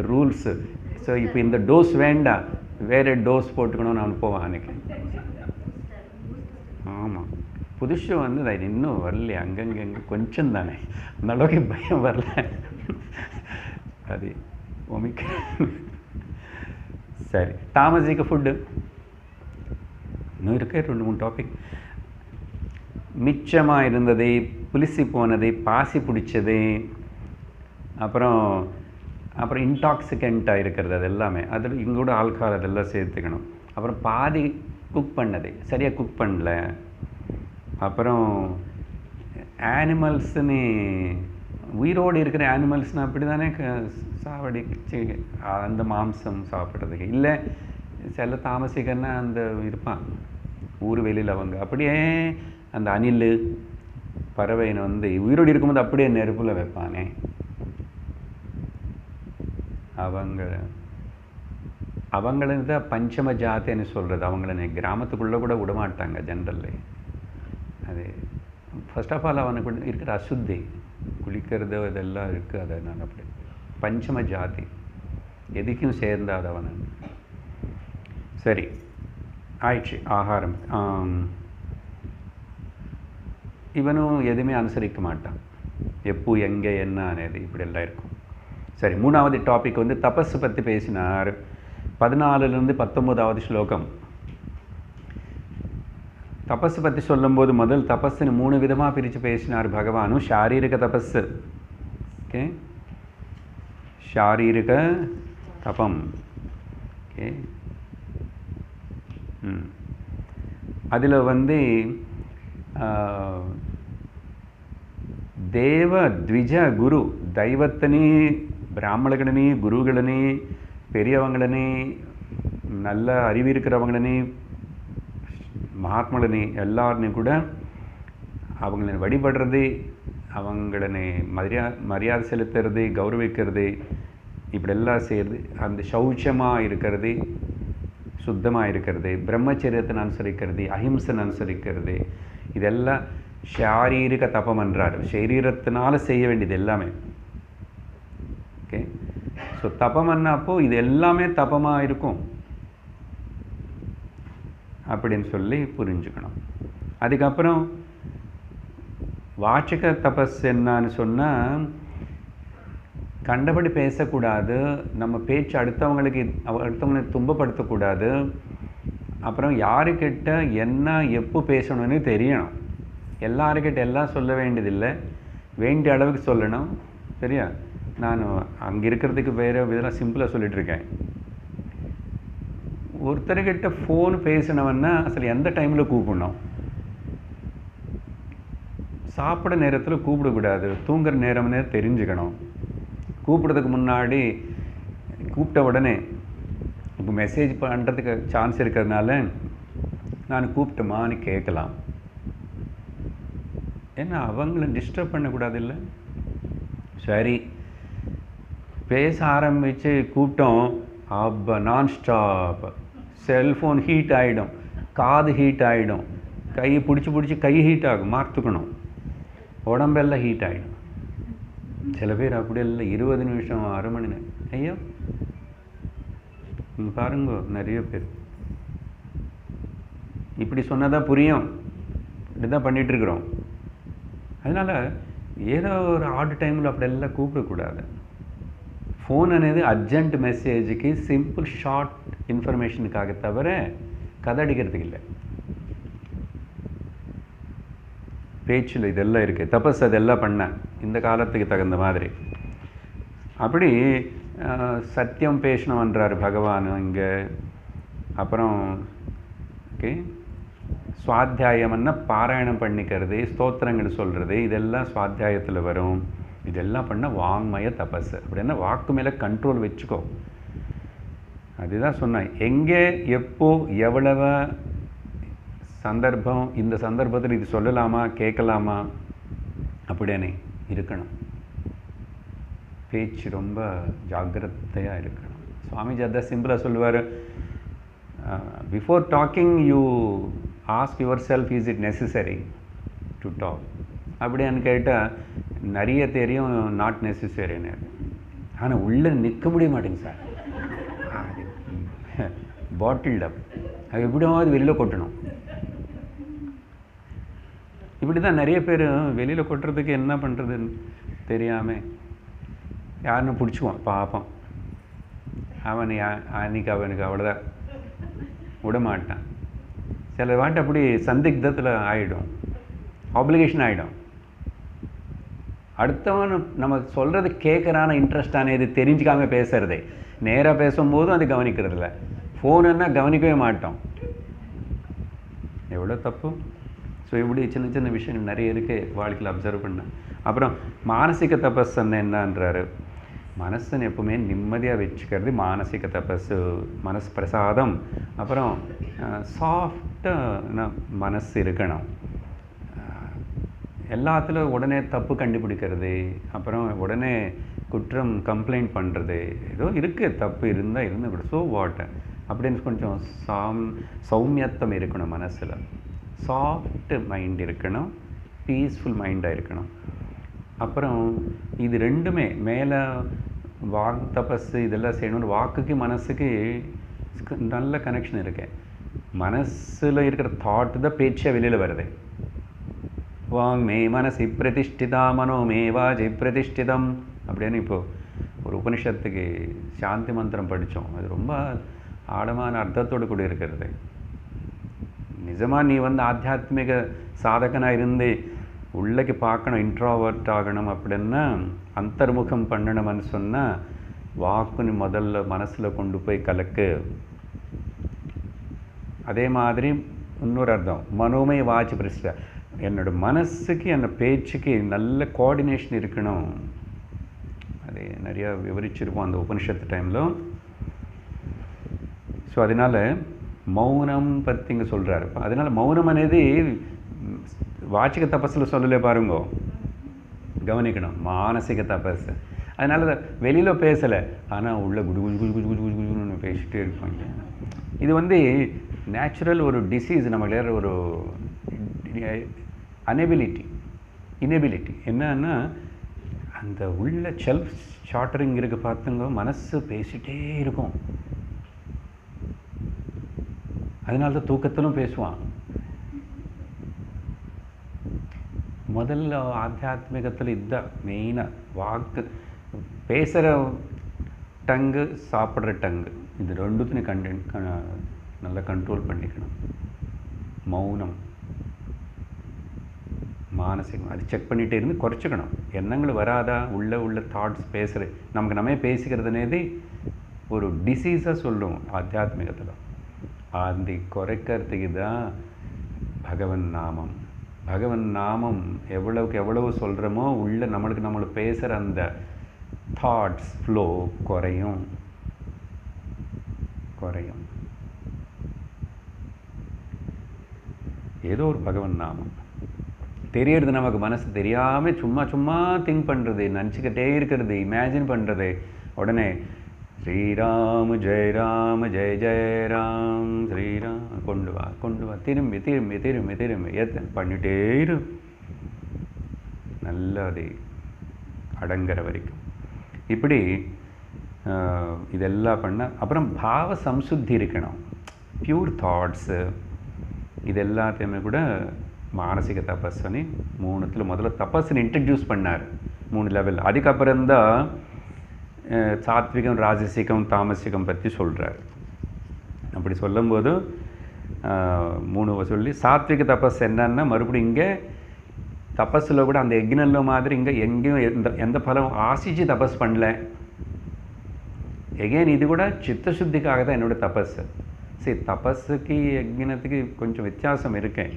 ரூல்ஸு. ஸோ இப்போ இந்த டோஸ் வேண்டாம், வேறு டோஸ் போட்டுக்கணும்னு அவன் போவான் அன்றைக்கி. ஆமாம், புதுசு வந்து அது இன்னும் வரல, அங்கங்கே கொஞ்சம் தானே, அந்த அளவுக்கு பயம் வரல. அது சரி. தாமசிக்க ஃபுட்டு இன்னும் இருக்கே 2-3 டாபிக். மிச்சமாக இருந்தது, புளிசி போனது, பாசி பிடிச்சது, அப்புறம் இன்டாக்சிகண்ட்டாக இருக்கிறது, அது எல்லாமே அதில் இங்கூட ஆல்கஹால் அதெல்லாம் சேர்த்துக்கணும். அப்புறம் பாதி குக் பண்ணது சரியாக குக் பண்ணல. அப்புறம் ஆனிமல்ஸ்ன்னு உயிரோடு இருக்கிற ஆனிமல்ஸ்னால் அப்படி தானே சாவடிச்சு அந்த மாம்சம் சாப்பிட்றதுக்கு இல்லை. சில தாமசிக்கன்னா அந்த இருப்பான் ஊர் வெளியில், அவங்க அப்படியே அந்த அணில் பறவைன்னு வந்து உயிரோடு இருக்கும்போது அப்படியே நெருப்பில் வைப்பானே, அவங்கள தான் பஞ்சம ஜாத்தின்னு சொல்கிறது. அவங்கள கிராமத்துக்குள்ளே கூட விடமாட்டாங்க ஜென்ரல்லே. அது ஃபர்ஸ்ட் ஆஃப் ஆல் அவனுக்கு இருக்கிற அசுத்தி, குளிக்கிறது இதெல்லாம் இருக்குது. அதை நான் அப்படி பஞ்சம ஜாதி எதுக்கும் சேர்ந்தாதவன். சரி ஆயிடுச்சு. ஆகாரம் இவனும் எதுவுமே அனுசரிக்க மாட்டான், எப்போ எங்கே என்ன అనేది இப்படி எல்லாம் இருக்கும். சரி, 3வது டாபிக் வந்து தபஸு பற்றி பேசினார். 14லேருந்து 19வது ஸ்லோகம். தபஸு பற்றி சொல்லும்போது முதல் தபஸுன்னு 3 விதமாக பிரித்து பேசினார் பகவானும். சாரீரிக தபஸு, ஓகே, சாரீரிக தபம், ஓகே. அதில் வந்து தேவ த்விஜ குரு, தெய்வத்தனி பிராமணர்களனி, குருகளனி, பெரியவங்களனி, நல்ல அறிவு இருக்கிறவங்களனி, மகாத்மகளனி எல்லாருமே கூட அவங்கள வழிபடுறது, அவங்களனை மரியாதை செலுத்துறது, கௌரவிக்கிறது, இப்படியெல்லாம் செய்கிறது. அந்த சௌச்சமாக இருக்கிறது, சுத்தமாக இருக்கிறது, பிரம்மச்சரியத்தை அனுசரிக்கிறது, அஹிம்சனை அனுசரிக்கிறது, இதெல்லாம் ஷாரீரிக தபம் என்றார். சரீரத்தினால செய்ய வேண்டியது எல்லாமே, ஓகே. ஸோ தபம்னா அப்போது இது எல்லாமே தபமாக இருக்கும் அப்படின்னு சொல்லி புரிஞ்சுக்கணும். அதுக்கப்புறம் வாச்சிக தபஸ் என்னன்னு சொன்னால், கண்டபடி பேசக்கூடாது, நம்ம பேச்சு அடுத்தவங்களை துன்பப்படுத்தக்கூடாது, அப்புறம் யாருக்கிட்ட என்ன எப்போ பேசணும்னு தெரியணும். எல்லாருக்கிட்ட எல்லாம் சொல்ல வேண்டியதில்லை, வேண்டிய அளவுக்கு சொல்லணும். சரியா? நான் அங்கே இருக்கிறதுக்கு வேறு இதெல்லாம் சிம்பிளாக சொல்லிகிட்ருக்கேன். ஒருத்தர்கிட்ட ஃபோன் பேசினவன்னா அசல் எந்த டைமில் கூப்பிடணும்? சாப்பிட நேரத்தில் கூப்பிடக்கூடாது, தூங்குற நேரம்னே தெரிஞ்சுக்கணும். கூப்பிட்றதுக்கு முன்னாடி கூப்பிட்ட உடனே இப்போ மெசேஜ் பண்ணுறதுக்கு சான்ஸ் இருக்கிறதுனால நான் கூப்பிட்டோமான்னு கேட்கலாம். ஏன்னா அவங்கள டிஸ்டர்ப் பண்ணக்கூடாது. இல்லை சரி, பேச ஆரம்பித்து கூப்பிட்டோம், அப்போ நான் ஸ்டாப். செல்ஃபோன் ஹீட் ஆகிடும், காது ஹீட் ஆகிடும், கை பிடிச்சி கை ஹீட் ஆகும், மாற்றுக்கணும். உடம்பெல்லாம் ஹீட் ஆகிடும். சில பேர் அப்படி இல்லை, 20 நிமிஷம், அரை மணி நேரம். ஐயோ நீங்கள் பாருங்க, நிறைய பேர் இப்படி சொன்னால் தான் புரியும், இப்படி தான் பண்ணிகிட்ருக்குறோம். அதனால் ஏதோ ஒரு ஆட் டைமில் அப்படியெல்லாம் கூப்பிடக்கூடாது. ஃபோன் అనేది அர்ஜென்ட் மெசேஜுக்கு, சிம்பிள் ஷார்ட் இன்ஃபர்மேஷனுக்காக தவிர கதை அடிக்கிறதுக்கு இல்லை. பேச்சில் இதெல்லாம் இருக்குது. தபஸ் அதெல்லாம் பண்ணேன் இந்த காலத்துக்கு தகுந்த மாதிரி. அப்படி சத்தியம் பேசணுன்றார் பகவான் இங்கே. அப்புறம் ஓகே, சுவாத்தியாயம்னா பாராயணம் பண்ணிக்கிறது, ஸ்தோத்திரங்கள் சொல்கிறது, இதெல்லாம் சுவாத்தியாயத்தில் வரும். இதெல்லாம் பண்ணால் வாங்மய தபஸ். அப்படின்னா வாக்கு மேலே கண்ட்ரோல் வச்சுக்கோ. அதுதான் சொன்னேன், எங்கே எப்போ எவ்வளவு சந்தர்ப்பம், இந்த சந்தர்ப்பத்தில் இது சொல்லலாமா கேட்கலாமா அப்படின்னு இருக்கணும். பேச்சு ரொம்ப ஜாக்கிரதையாக இருக்கணும். சுவாமிஜி அதான் சிம்பிளாக சொல்லுவார், before talking you ask yourself, is it necessary to talk அப்படின்னு கேட்டால் நிறைய தெரியும் நாட் நெசசரின்னு. ஆனால் உள்ளே நிற்க முடிய மாட்டேங்க சார், பாட்டில்ட் அப். அது எப்படியாவது வெளியில் கொட்டணும். இப்படி தான் நிறைய பேர் வெளியில் கொட்டுறதுக்கு என்ன பண்ணுறதுன்னு தெரியாமல் யாருன்னு பிடிச்சிக்குவான். பாப்போம், அவன் அன்றைக்கி அவனுக்கு அவ்வளோதான் விடமாட்டான். சில வாட்டி அப்படி சந்திக்தத்தில் ஆகிடும், ஆப்ளிகேஷன் ஆகிடும். அடுத்தவன் நம்ம சொல்கிறது கேட்குறான இன்ட்ரெஸ்டான இது தெரிஞ்சிக்காமல் பேசுகிறதே. நேராக பேசும்போதும் அது கவனிக்கிறதில்ல, ஃபோனுன்னா கவனிக்கவே மாட்டோம். எவ்வளோ தப்பு. ஸோ இப்படி சின்ன சின்ன விஷயங்கள் நிறைய இருக்குது வாழ்க்கையில் அப்சர்வ் பண்ண. அப்புறம் மானசிக தபஸ் என்னன்றாரு, மனசனை எப்பவுமே நிம்மதியாக வச்சுக்கிறது மானசிக தபஸ், மனசு பிரசாதம். அப்புறம் சாஃப்டாக மனசு இருக்கணும். எல்லாத்துலேயும் உடனே தப்பு கண்டுபிடிக்கிறது, அப்புறம் உடனே குற்றம் கம்ப்ளைண்ட் பண்ணுறது, ஏதோ இருக்குது தப்பு இருந்தால் கூட ஸோ வாட் அப்படின்னு கொஞ்சம் சௌமியத்தம் இருக்கணும் மனசில். சாஃப்ட் மைண்ட் இருக்கணும், பீஸ்ஃபுல் மைண்டாக இருக்கணும். அப்புறம் இது ரெண்டுமே மேலே வாக் தபஸ் இதெல்லாம் செய்யணும். வாக்குக்கு மனசுக்கு நல்ல கனெக்ஷன் இருக்கு. மனசில் இருக்கிற தாட்டு தான் பேச்சா வெளியில் வருது. வாங் மே மனசி பிரதிஷ்டிதா மனோ மே வாஜி பிரதிஷ்டிதம் அப்படின்னு இப்போது ஒரு உபனிஷத்துக்கு சாந்தி மந்திரம் படித்தோம். அது ரொம்ப ஆழமான அர்த்தத்தோடு கூட இருக்கிறது. நிஜமாக நீ ஆத்தியாத்மிக சாதகனாக இருந்து உள்ளக்கு பார்க்கணும், இன்ட்ராவர்ட் ஆகணும் அப்படின்னா அந்தர்முகம் பண்ணணும்னு சொன்னால் வாக்குன்னு முதல்ல மனசில் கொண்டு போய் கலக்கு. அதே மாதிரி இன்னொரு அர்த்தம், மனோமய வாட்சி பிரசிட்ட, என்னோட மனசுக்கு என்னோட பேச்சுக்கு நல்ல கோஆர்டினேஷன் இருக்கணும். அது நிறையா விவரிச்சிருப்போம் அந்த உபனிஷத்து டைமில். ஸோ அதனால் மௌனம் பற்றி இங்கே சொல்கிறாரு. அதனால் மௌனம் అనేది வாச்சிக தபஸில் சொல்லலை பாருங்க, கவனிக்கணும், மானசிக தபஸ். அதனால் வெளியில் பேசலை, ஆனால் உள்ள குடு குஜு குஜு குஜு குஜு குஜுன்னு பேசிகிட்டே இருப்பாங்க. இது நேச்சுரல் ஒரு டிசீஸ், நம்மள ஒரு இனபிலிட்டி என்னன்னா அந்த உள்ள செல்ஃப் ஷார்ட்டரிங் இருக்குது பார்த்துங்க, மனசு பேசிகிட்டே இருக்கும். அதனால தான் தூக்கத்திலும் பேசுவான். முதல்ல ஆத்தியாத்மிகத்தில் இதுதான் மெயினாக, வாக்கு பேசுகிற டங்கு சாப்பிட்ற டங்கு, இது ரெண்டுத்தையும் நல்லா கண்ட்ரோல் பண்ணிக்கணும். மௌனம், மானசிகம், அது செக் பண்ணிகிட்டே இருந்து குறைச்சிக்கணும். எண்ணங்கள் வராதா, உள்ள தாட்ஸ் பேசுகிற நமக்கு நம்ம பேசிக்கிறதுனேது ஒரு டிசீஸாக சொல்லுவோம் ஆத்தியாத்மிகத்தில். அது குறைக்கிறதுக்கு தான் பகவன் நாமம். பகவன் நாமம் எவ்வளவுக்கு எவ்வளவு சொல்கிறோமோ உள்ள நம்மளுக்கு பேசுகிற அந்த தாட்ஸ் ஃப்ளோ குறையும். ஏதோ ஒரு பகவன் நாமம் தெரியறது நமக்கு, மனசு தெரியாமல் சும்மா சும்மா திங்க் பண்ணுறது, நினச்சிக்கிட்டே இருக்கிறது, இமேஜின் பண்ணுறது. உடனே ஸ்ரீராம் ஜெய் ராம் ஜெய் ஜெய் ராம் ஸ்ரீராம் கொண்டு வா திரும்பி திரும்பி திரும்பி திரும்பி பண்ணிட்டே இரு, நல்லா அது அடங்குற வரைக்கும். இப்படி இதெல்லாம் பண்ண அப்புறம் பாவ சம்சுத்தி இருக்கணும், பியூர் தாட்ஸு. இது எல்லாத்தையுமே கூட மானசிக தபஸ்ன்னு 3த்துல முதல்ல தபஸ்ன்னு இன்ட்ரடியூஸ் பண்ணார் 3 லெவல். அதுக்கப்புறம்தான் சாத்விகம், ராஜசிகம், தாமசிகம் பற்றி சொல்கிறார். அப்படி சொல்லும்போது 3 சொல்லி சாத்விக தபஸ் என்னன்னா மறுபடியும் இங்கே தபஸில் கூட அந்த யக்னல்ல மாதிரி இங்கே எங்கேயும் எந்த பலம் ஆசிச்சு தபஸ் பண்ணல. எகெயின் இது கூட சித்தசுத்திக்காக தான் என்னோடய தபஸ். சரி, தபஸுக்கு யக்னத்துக்கு கொஞ்சம் வித்தியாசம் இருக்கேன்.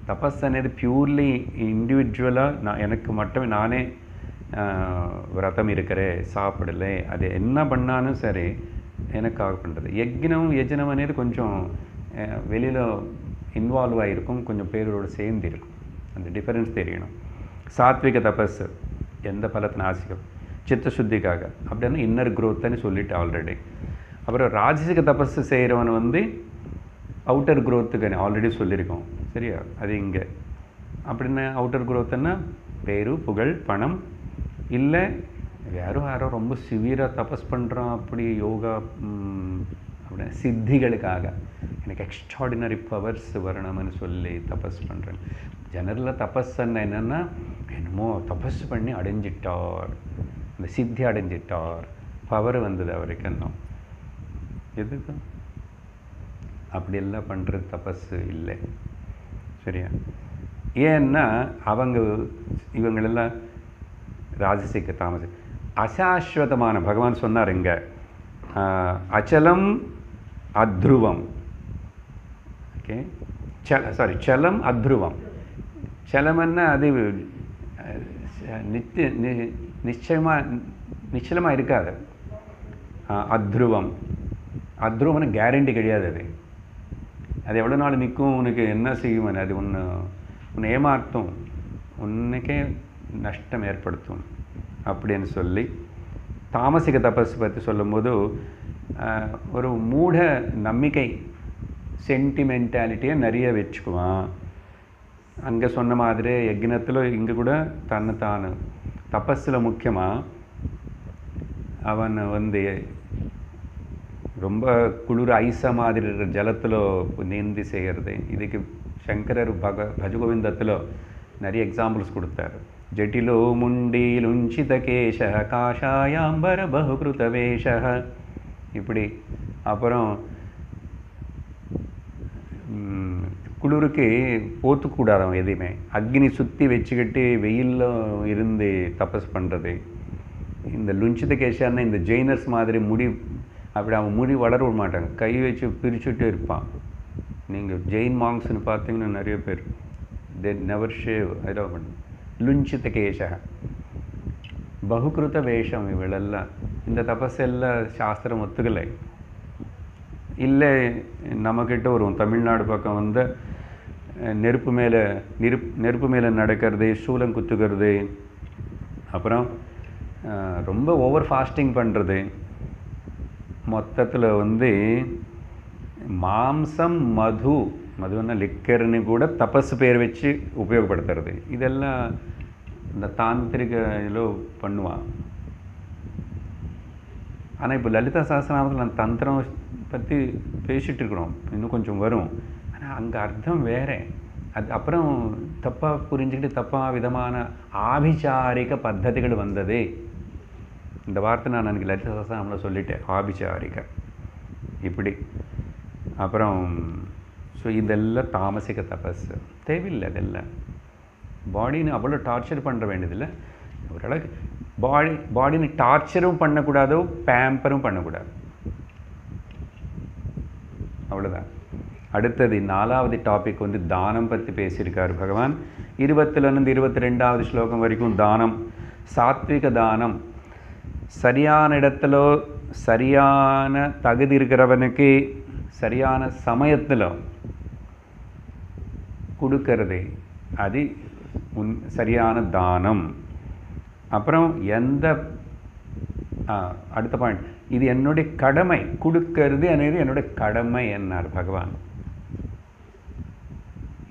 தபஸ் అనేది பியூர்லி இண்டிவிஜுவலாக நான் எனக்கு மட்டுமே நானே விரதம் இருக்கிறேன், சாப்பிடலை, அது என்ன பண்ணாலும் சரி எனக்காக பண்ணுறது. யஜ்னம் అనేది கொஞ்சம் வெளியில் இன்வால்வ் ஆகிருக்கும், கொஞ்சம் பேரோடு சேர்ந்து இருக்கும், அந்த டிஃபரன்ஸ் தெரியணும். சாத்விக தபஸ் எந்த பலத்தை நாசிக்கும், சித்தசுத்திக்காக, அப்படின்னா இன்னர் க்ரோத்துன்னு சொல்லிட்டு ஆல்ரெடி. அப்புறம் ராஜசிக தபஸ் செய்கிறவன் அவுட்டர் க்ரோத்துக்கு ஆல்ரெடி சொல்லியிருக்கோம், சரியா? அது இங்கே அப்படின்னா அவுட்டர் க்ரோத்துன்னா பேரு, புகழ், பணம், இல்லை யாரோ ரொம்ப சிவியராக தபஸ் பண்ணுறான், அப்படி யோகா அப்படின்னா சித்திகளுக்காக எனக்கு எக்ஸ்ட்ராடினரி பவர்ஸ் வரணும்னு சொல்லி தபஸ் பண்ணுறேன். ஜெனரலாக தபஸ் என்னென்னா என்னமோ தபஸ் பண்ணி அடைஞ்சிட்டார், இந்த சித்தி அடைஞ்சிட்டார், பவர் வந்தது அவருக்கு. இன்னும் எதுக்கு அப்படியெல்லாம் பண்ணுறது தபஸ் இல்லை, சரியா? ஏன்னா இவங்களெல்லாம் ராஜசிக தாமசி அசாஸ்வதமான, பகவான் சொன்னார் இங்கே அச்சலம் அத்ருவம். ஓகே, சலம் அத்ருவம். சலம்னா அது நிச்சயமாக இருக்காது. அத்ருவம்னு கேரண்டி கிடையாது. அது எவ்வளோ நாள் நிற்கும், உனக்கு என்ன செய்யும், அது உன்னை ஏமாற்றும், உன்னைக்கே நஷ்டம் ஏற்படுத்தும் அப்படின்னு சொல்லி தாமசிக தபஸ் பற்றி சொல்லும்போது ஒரு மூட நம்பிக்கை, சென்டிமெண்டாலிட்டியை நிறைய வச்சுக்குவான். அங்கே சொன்ன மாதிரி யக்னத்தில் இங்கே கூட தன்னைத்தானு தபஸில் முக்கியமாக அவன் ரொம்ப குளிர் ஐசா மாதிரி இருக்கிற ஜலத்தில் நீந்தி செய்கிறது. இதுக்கு சங்கரர் பஜகோவிந்தத்தில் நிறைய எக்ஸாம்பிள்ஸ் கொடுத்தார். ஜட்டிலோ முண்டி லுஞ்சித கேஷ காஷாயாம்பர பகுகிருத வேஷ, இப்படி. அப்புறம் குளிருக்கு போத்துக்கூடாது அவன் எதையுமே, அக்னி சுற்றி வச்சுக்கிட்டு வெயிலில் இருந்து தபஸ் பண்ணுறது. இந்த லுஞ்சித கேஷான்னா இந்த ஜெயினர்ஸ் மாதிரி முடி அப்படி அவன் முடி வளர விட மாட்டாங்க, கை வச்சு பிரிச்சுட்டே இருப்பான். நீங்கள் ஜெயின் மாங்ஸ்ன்னு பார்த்தீங்கன்னா நிறைய பேர் தே நெவர் ஷேவ், அதெல்லாம் பண்ணு. லுஞ்சித கேஷ பகுகிருத வேஷம். இவளெல்லாம் இந்த தபஸெல்லாம் சாஸ்திரம் ஒத்துக்கலை. இல்லை நம்மக்கிட்ட வரும் தமிழ்நாடு பக்கம் நெருப்பு மேலே நடக்கிறது, சூலம் குத்துக்கிறது, அப்புறம் ரொம்ப ஓவர் ஃபாஸ்டிங் பண்ணுறது. மொத்தத்தில் மாம்சம், மதுன்னா லிக்கர்னு கூட தபஸ் பேர் வச்சு உபயோகப்படுத்துறது. இதெல்லாம் இந்த தாந்திரிக இதில் பண்ணுவான். ஆனால் இப்போ லலிதா சஹஸ்ரநாமத்தில் நான் தந்திரம் பற்றி பேசிகிட்டு இருக்கிறோம், இன்னும் கொஞ்சம் வரும். ஆனால் அங்கே அர்த்தம் வேறு. அது அப்புறம் தப்பாக புரிஞ்சுக்கிட்டு தப்பாக விதமான ஆபிச்சாரிக பத்ததிகள் வந்தது. இந்த வார்த்தை நான் எனக்கு லலிதா சஹஸ்ரநாமத்தில் சொல்லிட்டேன், ஆபிச்சாரிக இப்படி. அப்புறம் ஸோ இதெல்லாம் தாமசிக தபஸ் தேவையில்லை. அதெல்லாம் பாடின்னு அவ்வளோ டார்ச்சர் பண்ணுற வேண்டியதில்லை. ஓரளவுக்கு பாடின்னு டார்ச்சரும் பண்ணக்கூடாதோ பேம்பரும் பண்ணக்கூடாது, அவ்வளோதான். அடுத்தது 4வது டாபிக் வந்து தானம் பற்றி பேசியிருக்கார் பகவான். 20லேருந்து 22வது ஸ்லோகம் வரைக்கும் தானம், சாத்விக தானம். சரியான இடத்துல சரியான தகுதி இருக்கிறவனுக்கு சரியான சமயத்தில் கொடுக்கறது, அது சரியான தானம். அப்புறம் அடுத்த பாயிண்ட், இது என்னுடைய கடமை, கொடுக்கறது అనేది என்னுடைய கடமை என்னார் பகவான்.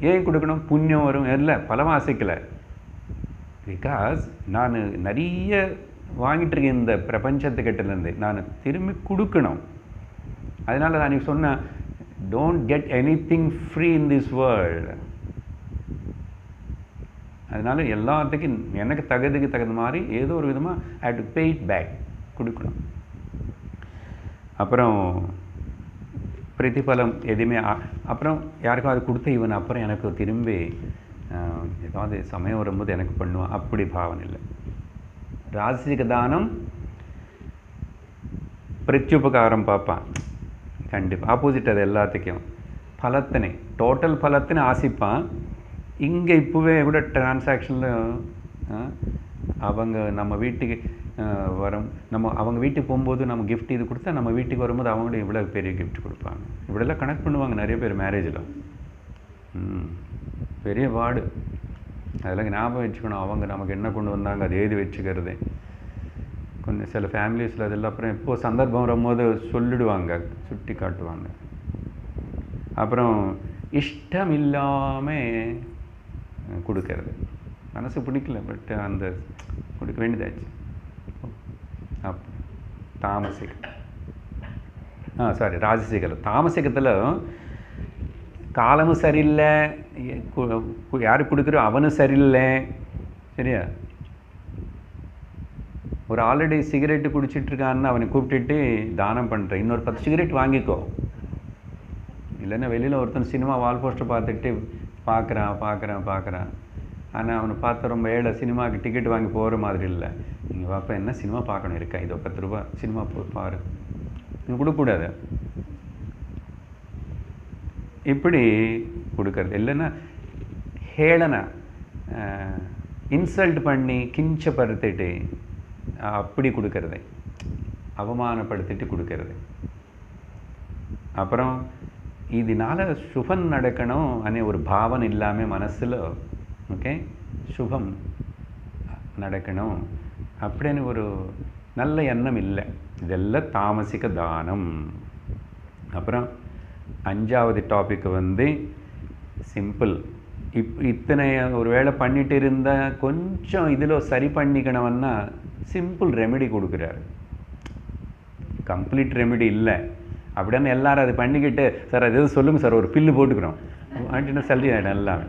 ஏன் கொடுக்கணும்? புண்ணியம் வரும், இல்லை பலம் ஆசைக்கலை. பிகாஸ் நான் நிறைய வாங்கிட்டு இருக்கேன் இந்த பிரபஞ்சத்துக்கிட்டேருந்து, நான் திரும்பி கொடுக்கணும். அதனால் நான் சொன்னேன், don't get anything free in this world. அதனால் எல்லாத்துக்கும் எனக்கு தகுதிக்கு தகுந்த மாதிரி ஏதோ ஒரு விதமாக I have to pay it back, கொடுக்கணும். அப்புறம் பிரதிபலம் எதுவுமே, அப்புறம் யாருக்கும் அது கொடுத்த இவன் அப்புறம் எனக்கு திரும்பி ஏதாவது சமயம் வரும்போது எனக்கு பண்ணுவான், அப்படி பாவனை இல்லை. ராஜசிக தானம் பிரத்யுபகாரம் பார்ப்பான் கண்டிப்பாக, ஆப்போசிட் அது எல்லாத்துக்கும். பலத்தினை டோட்டல் பலத்தினை ஆசிப்பான். இங்கே இப்போவே கூட டிரான்சாக்ஷனில் அவங்க நம்ம வீட்டுக்கு அவங்க வீட்டுக்கு போகும்போது நம்ம கிஃப்ட் இது கொடுத்தா, நம்ம வீட்டுக்கு வரும்போது அவங்களும் இவ்வளோ பெரிய கிஃப்ட் கொடுப்பாங்க. இவ்வளோலாம் கனெக்ட் பண்ணுவாங்க நிறைய பேர் மேரேஜில். பெரிய வார்டு, அதெல்லாம் ஞாபகம் வச்சுக்கணும். அவங்க நமக்கு என்ன கொண்டு வந்தாங்க அது எழுதி வச்சுக்கிறது. கொஞ்சம் சில ஃபேமிலிஸில் அதெல்லாம் அப்புறம் எப்போது சந்தர்ப்பம் வரும்போது சொல்லிடுவாங்க, சுட்டி காட்டுவாங்க. அப்புறம் இஷ்டம் இல்லாமல் கொடுக்கறது, மனசு பிடிக்கல பட் அந்த கொடுக்க வேண்டியதாச்சு. ராஜசிகத்தில் தாமசிகத்தில் காலமும் சரியில்லை, யாரு கொடுக்குறோ அவனும் சரியில்லை. சரியா? ஒரு ஆல்ரெடி சிகரெட்டு குடிச்சிட்ருக்கான்னு அவனை கூப்பிட்டுட்டு தானம் பண்ணுறேன், இன்னொரு 10 சிகரெட் வாங்கிக்கோ. இல்லைன்னா வெளியில் ஒருத்தன் சினிமா வால் போஸ்டர் பார்த்துட்டு பார்க்குறான். ஆனால் அவனை பார்த்து ரொம்ப ஏழை, சினிமாவுக்கு டிக்கெட் வாங்கி போகிற மாதிரி இல்லை. நீங்கள் பாப்பா என்ன சினிமா பார்க்கணும் இருக்கா, இதோ 10 ரூபா சினிமா பாரு, நீங்கள் கொடுக்கக்கூடாது. இப்படி கொடுக்கறது. இல்லைன்னா ஹேளனை இன்சல்ட் பண்ணி கிஞ்சப்படுத்திட்டு அப்படி கொடுக்கறது, அவமானப்படுத்திட்டு கொடுக்கறது. அப்புறம் இதனால் சுபம் நடக்கணும் அనే ஒரு பாவனை இல்லாமல் மனசில் ஓகே சுபம் நடக்கணும் அப்படின்னு ஒரு நல்ல எண்ணம் இல்லை. இதெல்லாம் தாமசிக தானம். அப்புறம் 5வது டாபிக் வந்து சிம்பிள். இத்தனை ஒரு வேளை பண்ணிட்டு இருந்தால் கொஞ்சம் இதில் சரி பண்ணிக்கணும்னா சிம்பிள் ரெமெடி கொடுக்குறாரு. கம்ப்ளீட் ரெமெடி இல்லை. அப்படின்னு எல்லாரும் அது பண்ணிக்கிட்டு, சார் அது எதுவும் சொல்லுங்கள் சார், ஒரு பில்லு போட்டுக்கிறோம் அப்படின்னா சரி ஆகிடும் எல்லாம்.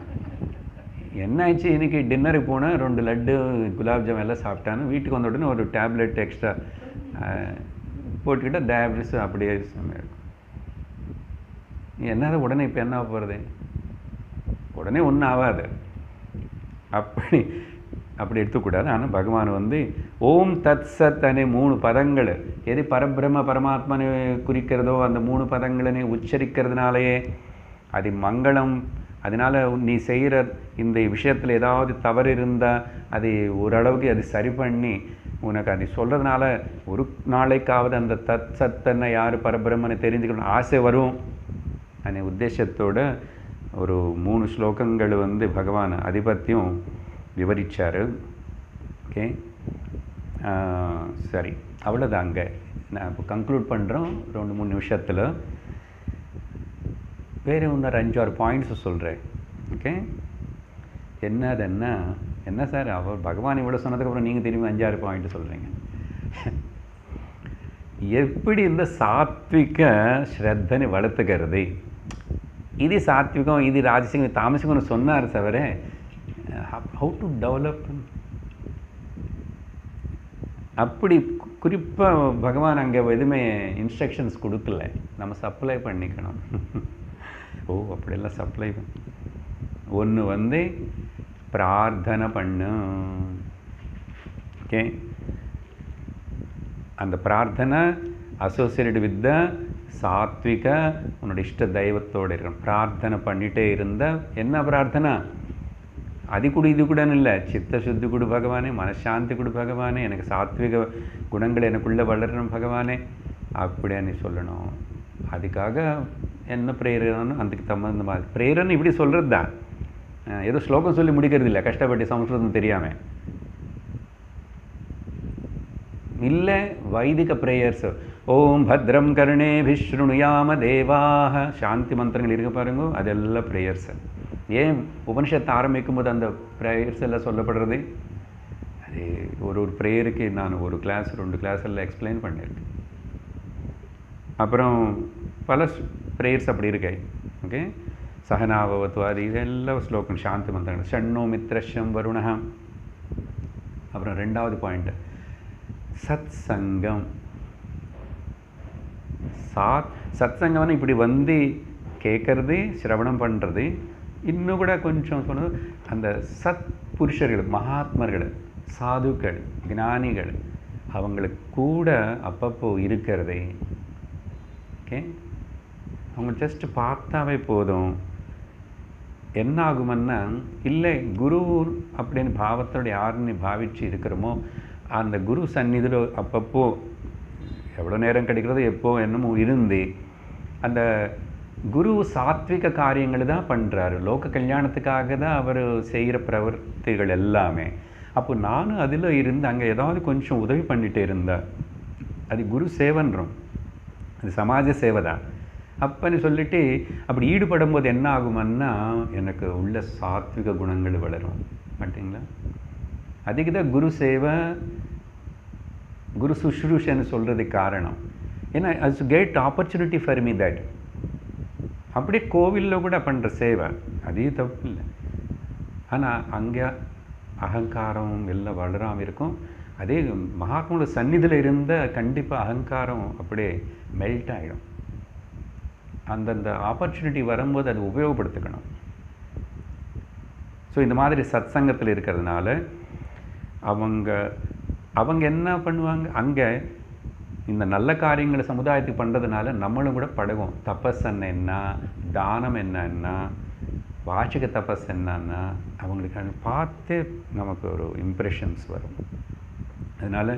என்ன ஆச்சு, இன்றைக்கி டின்னருக்கு போனால் 2 லட்டு குலாப்ஜாம் எல்லாம் சாப்பிட்டான்னு வீட்டுக்கு வந்த உடனே ஒரு டேப்லெட் எக்ஸ்ட்ரா போட்டுக்கிட்டால் டயபிட்டிஸ் அப்படியே இருக்கும். என்னது உடனே இப்போ என்ன போகிறது, உடனே ஒன்றும் ஆகாது. அப்படி எடுத்துக்கூடாது. ஆனால் பகவான் வந்து ஓம் தத் சத் அనే 3 பதங்கள் எது பரபிரம்ம பரமாத்மனை குறிக்கிறதோ அந்த 3 பதங்களை உச்சரிக்கிறதுனாலேயே அது மங்களம். அதனால் நீ செய்கிற இந்த விஷயத்தில் ஏதாவது தவறு இருந்தால் அது ஓரளவுக்கு அது சரி பண்ணி உனக்கு அது சொல்கிறதுனால ஒரு நாளைக்காவது அந்த தத் சத்தனை யார் பரபிரம்மனை தெரிஞ்சுக்கணும் ஆசை வரும் அనే உத்தேசத்தோடு ஒரு 3 ஸ்லோகங்கள் வந்து பகவான் அதிபத்தியம் விவரிச்சார். ஓகே, சரி, அவ்வளோதாங்க. நான் இப்போ கன்க்ளூட் பண்ணுறோம் 2-3 நிமிஷத்தில். வேறு இன்னொரு 5-6 பாயிண்ட்ஸ் சொல்கிறேன். ஓகே, என்ன சார் அவர் பகவான் இவ்வளோ சொன்னதுக்கப்புறம் நீங்கள் திரும்பி 5-6 பாயிண்ட் சொல்கிறீங்க. எப்படி இந்த சாத்விக ஸ்ரத்தனை வளர்த்துக்கிறது, இது சாத்விகம் இது ராஜசிகம் தாமசிகம்னு சொன்னார் தவிர how to develop. அப்படி குறிப்பாக பகவான் அங்கே எதுவுமே இன்ஸ்ட்ரக்ஷன்ஸ் கொடுக்கல, நம்ம சப்ளை பண்ணிக்கணும். அப்படியெல்லாம் சப்ளை ஒன்று வந்து பிரார்த்தனை பண்ணு. ஓகே, அந்த பிரார்த்தனை அசோசியேட்டட் வித் த சாத்விக உன்னோட இஷ்ட தெய்வத்தோடு இருக்கணும். பிரார்த்தனை பண்ணிகிட்டே இருந்தால் என்ன பிரார்த்தனை? அது கூட இது கூடன்னு இல்லை, சித்த சுத்தி கொடு பகவானே, மனசாந்தி கொடு பகவானே, எனக்கு சாத்விக குணங்கள் எனக்குள்ளே வளரணும் பகவானே அப்படின்னு சொல்லணும். அதுக்காக என்ன பிரேரணும், அதுக்கு தகுந்த மாதிரி பிரேரன் இப்படி சொல்கிறது தான். ஏதோ ஸ்லோகம் சொல்லி முடிக்கிறது இல்லை, கஷ்டப்பட்டு சம்ஸ்கிருதம் தெரியாமல் இல்லை. வைதிக ப்ரேயர்ஸ், ஓம் பத்ரம் கர்ணேபிः ஸ்ருணுயாம தேவாः, சாந்தி மந்திரங்கள் இருக்க பாருங்க, அதெல்லாம் ப்ரேயர்ஸ். ஏன் உபனிஷத்தை ஆரம்பிக்கும் போது அந்த ப்ரேயர்ஸ் எல்லாம் சொல்லப்படுறது? அது ஒரு ப்ரேயருக்கு நான் ஒரு கிளாஸ் 2 கிளாஸ் எல்லாம் எக்ஸ்பிளைன் பண்ணியிருக்கேன். அப்புறம் பல ப்ரேயர்ஸ் அப்படி இருக்கே. ஓகே, சகனாபவத்து, அது இதெல்லாம் ஸ்லோகம், சாந்தி மந்திரங்கள். ஷண்ணோ மித்ரஷம் வருணः. அப்புறம் 2வது பாயிண்ட் சத் சங்கம். சத் சங்கம்னா இப்படி வந்து கேட்கறது, சிரவணம் பண்ணுறது. இன்னும் கூட கொஞ்சம் சொன்னது, அந்த சத் புருஷர்கள், மகாத்மர்கள், சாதுக்கள், ஞானிகள், அவங்களுக்கு கூட அப்பப்போ இருக்கிறதே. ஓகே, அவங்க ஜஸ்ட் பார்த்தாவே போதும். என்ன ஆகுமன்னா, இல்லை குரு அப்படின்னு பாவத்தோட யாருன்னு பாவிச்சு இருக்கிறோமோ அந்த குரு சந்நிதியில் அப்பப்போ எவ்வளோ நேரம் கிடைக்கிறதோ எப்போ என்னமோ இருந்து அந்த குரு சாத்விக காரியங்கள் தான் பண்ணுறாரு. லோக கல்யாணத்துக்காக தான் அவர் செய்கிற பிரவர்த்திகள் எல்லாமே. அப்போ நானும் அதில் இருந்து அங்கே ஏதாவது கொஞ்சம் உதவி பண்ணிகிட்டே இருந்தேன். அது குரு சேவன்றோம், அது சமாஜ சேவை தான். அப்பன்னு சொல்லிட்டு அப்படி ஈடுபடும் போது என்ன ஆகுமன்னா, எனக்கு உள்ள சாத்விக குணங்கள் வளரும். மாட்டிங்களா? அதுக்கு தான் குரு சேவை, குரு சுஷ்ரூஷன்னு சொல்கிறதுக்கு காரணம். ஏன்னா அது great opportunity for me that. அப்படியே கோவிலில் கூட பண்ணுற சேவை, அதே தப்பு இல்லை. ஆனால் அங்கே அகங்காரம் எல்லாம் வளராமல் இருக்கும். அதே மகாத்மாவோட சந்நிதியில் இருந்த கண்டிப்பாக அகங்காரம் அப்படியே மெல்ட் ஆகிடும். அந்தந்த ஆப்பர்ச்சுனிட்டி வரும்போது அது உபயோகப்படுத்திக்கணும். ஸோ இந்த மாதிரி சத் சங்கத்தில் இருக்கிறதுனால அவங்க என்ன பண்ணுவாங்க, அங்கே இந்த நல்ல காரியங்களை சமுதாயத்துக்கு பண்ணுறதுனால நம்மளும் கூட பழகும். தபஸ் என்ன, தானம் என்ன, வாச்சிக தபஸ் என்னன்னா அவங்களுக்கு பார்த்து நமக்கு ஒரு இம்ப்ரெஷன்ஸ் வரும். அதனால்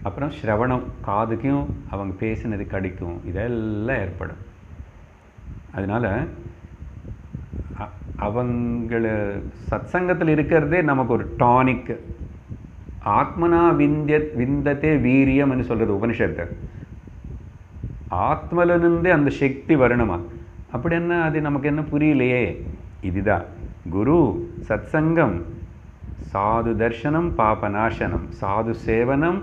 அப்புறம் ஸ்ரவணம், காதுக்கும் அவங்க பேசினது கிடைக்கும், இதெல்லாம் ஏற்படும். அதனால் அவங்கள சத்சங்கத்தில் இருக்கிறதே நமக்கு ஒரு டானிக். ஆத்மனா விந்தத்தே வீரியம்னு சொல்கிறது உபனிஷத்து. ஆத்மலிருந்தே அந்த சக்தி வரணுமா? அப்படி என்ன, அது நமக்கு என்ன புரியலையே. இதுதான் குரு, சத்சங்கம், சாது தர்சனம், பாபநாசனம், சாது சேவனம்,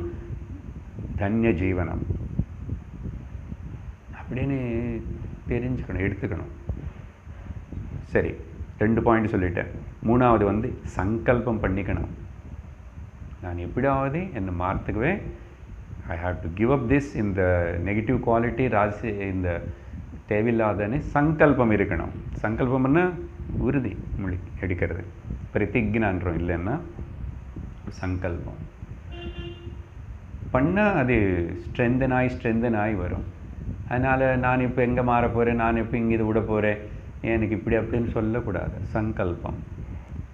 தன்ய ஜீவனம் அப்படின்னு தெரிஞ்சுக்கணும், எடுத்துக்கணும். சரி, 2 பாயிண்ட் சொல்லிட்டேன். 3வது சங்கல்பம் பண்ணிக்கணும். நான் எப்படியாவது என்னை மாற்றுக்குவேன். I have to give up this, இந்த நெகட்டிவ் குவாலிட்டி, ராசி, இந்த தேவையில்லாதன்னு சங்கல்பம் இருக்கணும். சங்கல்பம்னா உறுதி எடுக்கிறது, பிரதிஜ்ஞான்றோம். இல்லைன்னா சங்கல்பம் பண்ணால் அது ஸ்ட்ரென்தன் ஆகி வரும். அதனால் நான் இப்போ எங்கே மாற போகிறேன், நான் இப்போ இங்கே இது விட போகிறேன், எனக்கு இப்படி அப்படின்னு சொல்லக்கூடாது. சங்கல்பம்.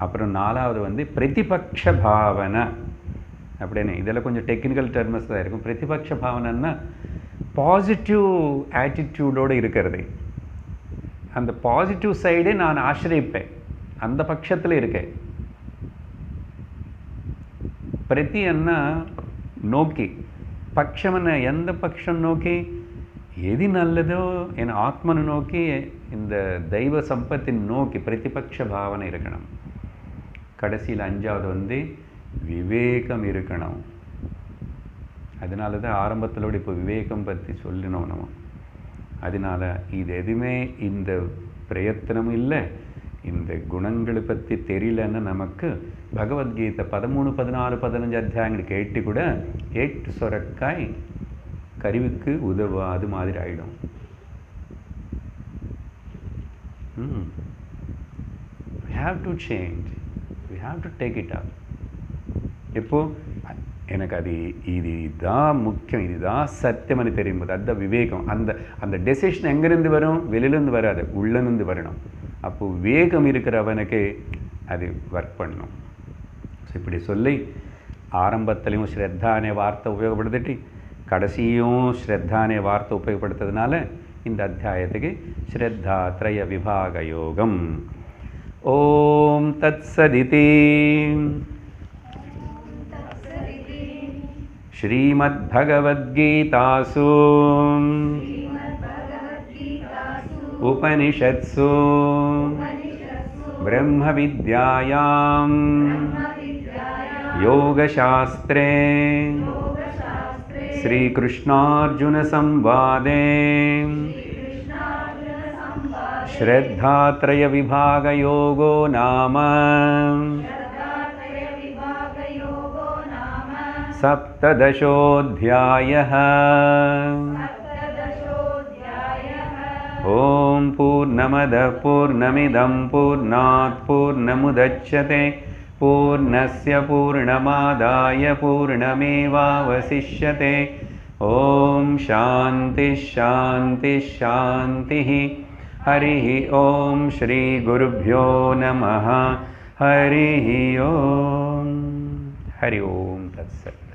அப்புறம் 4வது பிரதிபக்ஷ பாவனை அப்படின்னு. இதெல்லாம் கொஞ்சம் டெக்னிக்கல் டெர்ம்ஸ் தான் இருக்கும். பிரதிபக்ஷ பாவனைன்னா பாசிட்டிவ் ஆட்டிடியூடோடு இருக்கிறது. அந்த பாசிட்டிவ் சைடே நான் ஆசிரியப்பேன், அந்த பட்சத்தில் இருக்கேன். பிரதி என்ன நோக்கி, பட்சம் என்ன, எந்த பட்சம் நோக்கி, எது நல்லதோ என் ஆத்மனை நோக்கி, இந்த தெய்வ சம்பத்தின் நோக்கி பிரதிபக்ஷ பாவனை இருக்கணும். கடைசியில் 5வது விவேகம் இருக்கணும். அதனால தான் ஆரம்பத்தில் இப்போ விவேகம் பற்றி சொல்லணும் நம்ம. அதனால் இது எதுவுமே இந்த பிரயத்தனமும் இல்லை, இந்த குணங்களை பற்றி தெரியலன்னு நமக்கு பகவத்கீதை 13, 14, 15 அத்தியாயங்கள் கேட்டு கூட 8 சொரக்காய் கருவிக்கு உதவாது மாதிரி ஆகிடும். We have to change. We have to take it up. இப்போ எனக்கு அது இதுதான் முக்கியம், இதுதான் சத்தியம்னு தெரியும்போது அதுதான் விவேகம். அந்த அந்த டெசிஷன் எங்கேருந்து வரும்? வெளியிலேருந்து வராது, உள்ளேருந்து வரணும். அப்போது விவேகம் இருக்கிறவனுக்கு அது ஒர்க் பண்ணணும். ஸோ இப்படி சொல்லி ஆரம்பத்துலேயும் ஸ்ரத்தா அనే வார்த்தை உபயோகப்படுத்திட்டு கடைசியும் ஸ்ரத்தா அనే வார்த்தை உபயோகப்படுத்துறதுனால இந்த அத்தியாயத்துக்கு ஸ்ரத்தாத்ரய விபாக யோகம். ஓம் தத்சதிதி श्रीमद्भगवद्गीतासु उपनिषत्सु ब्रह्मविद्यायां योगशास्त्रे श्रीकृष्णार्जुनसंवादे श्रद्धात्रयविभागयोगो नाम सप्तदशोऽध्यायः। ॐ पूर्णमदः पूर्णमिदं पूर्णात् पूर्णमुदच्यते पूर्णस्य पूर्णमादाय पूर्णमेवावशिष्यते। ॐ शान्तिः शान्तिः शान्तिः। हरिः ॐ श्रीगुरुभ्यो नमः। हरिः ॐ। हरि ओम तत्सत्।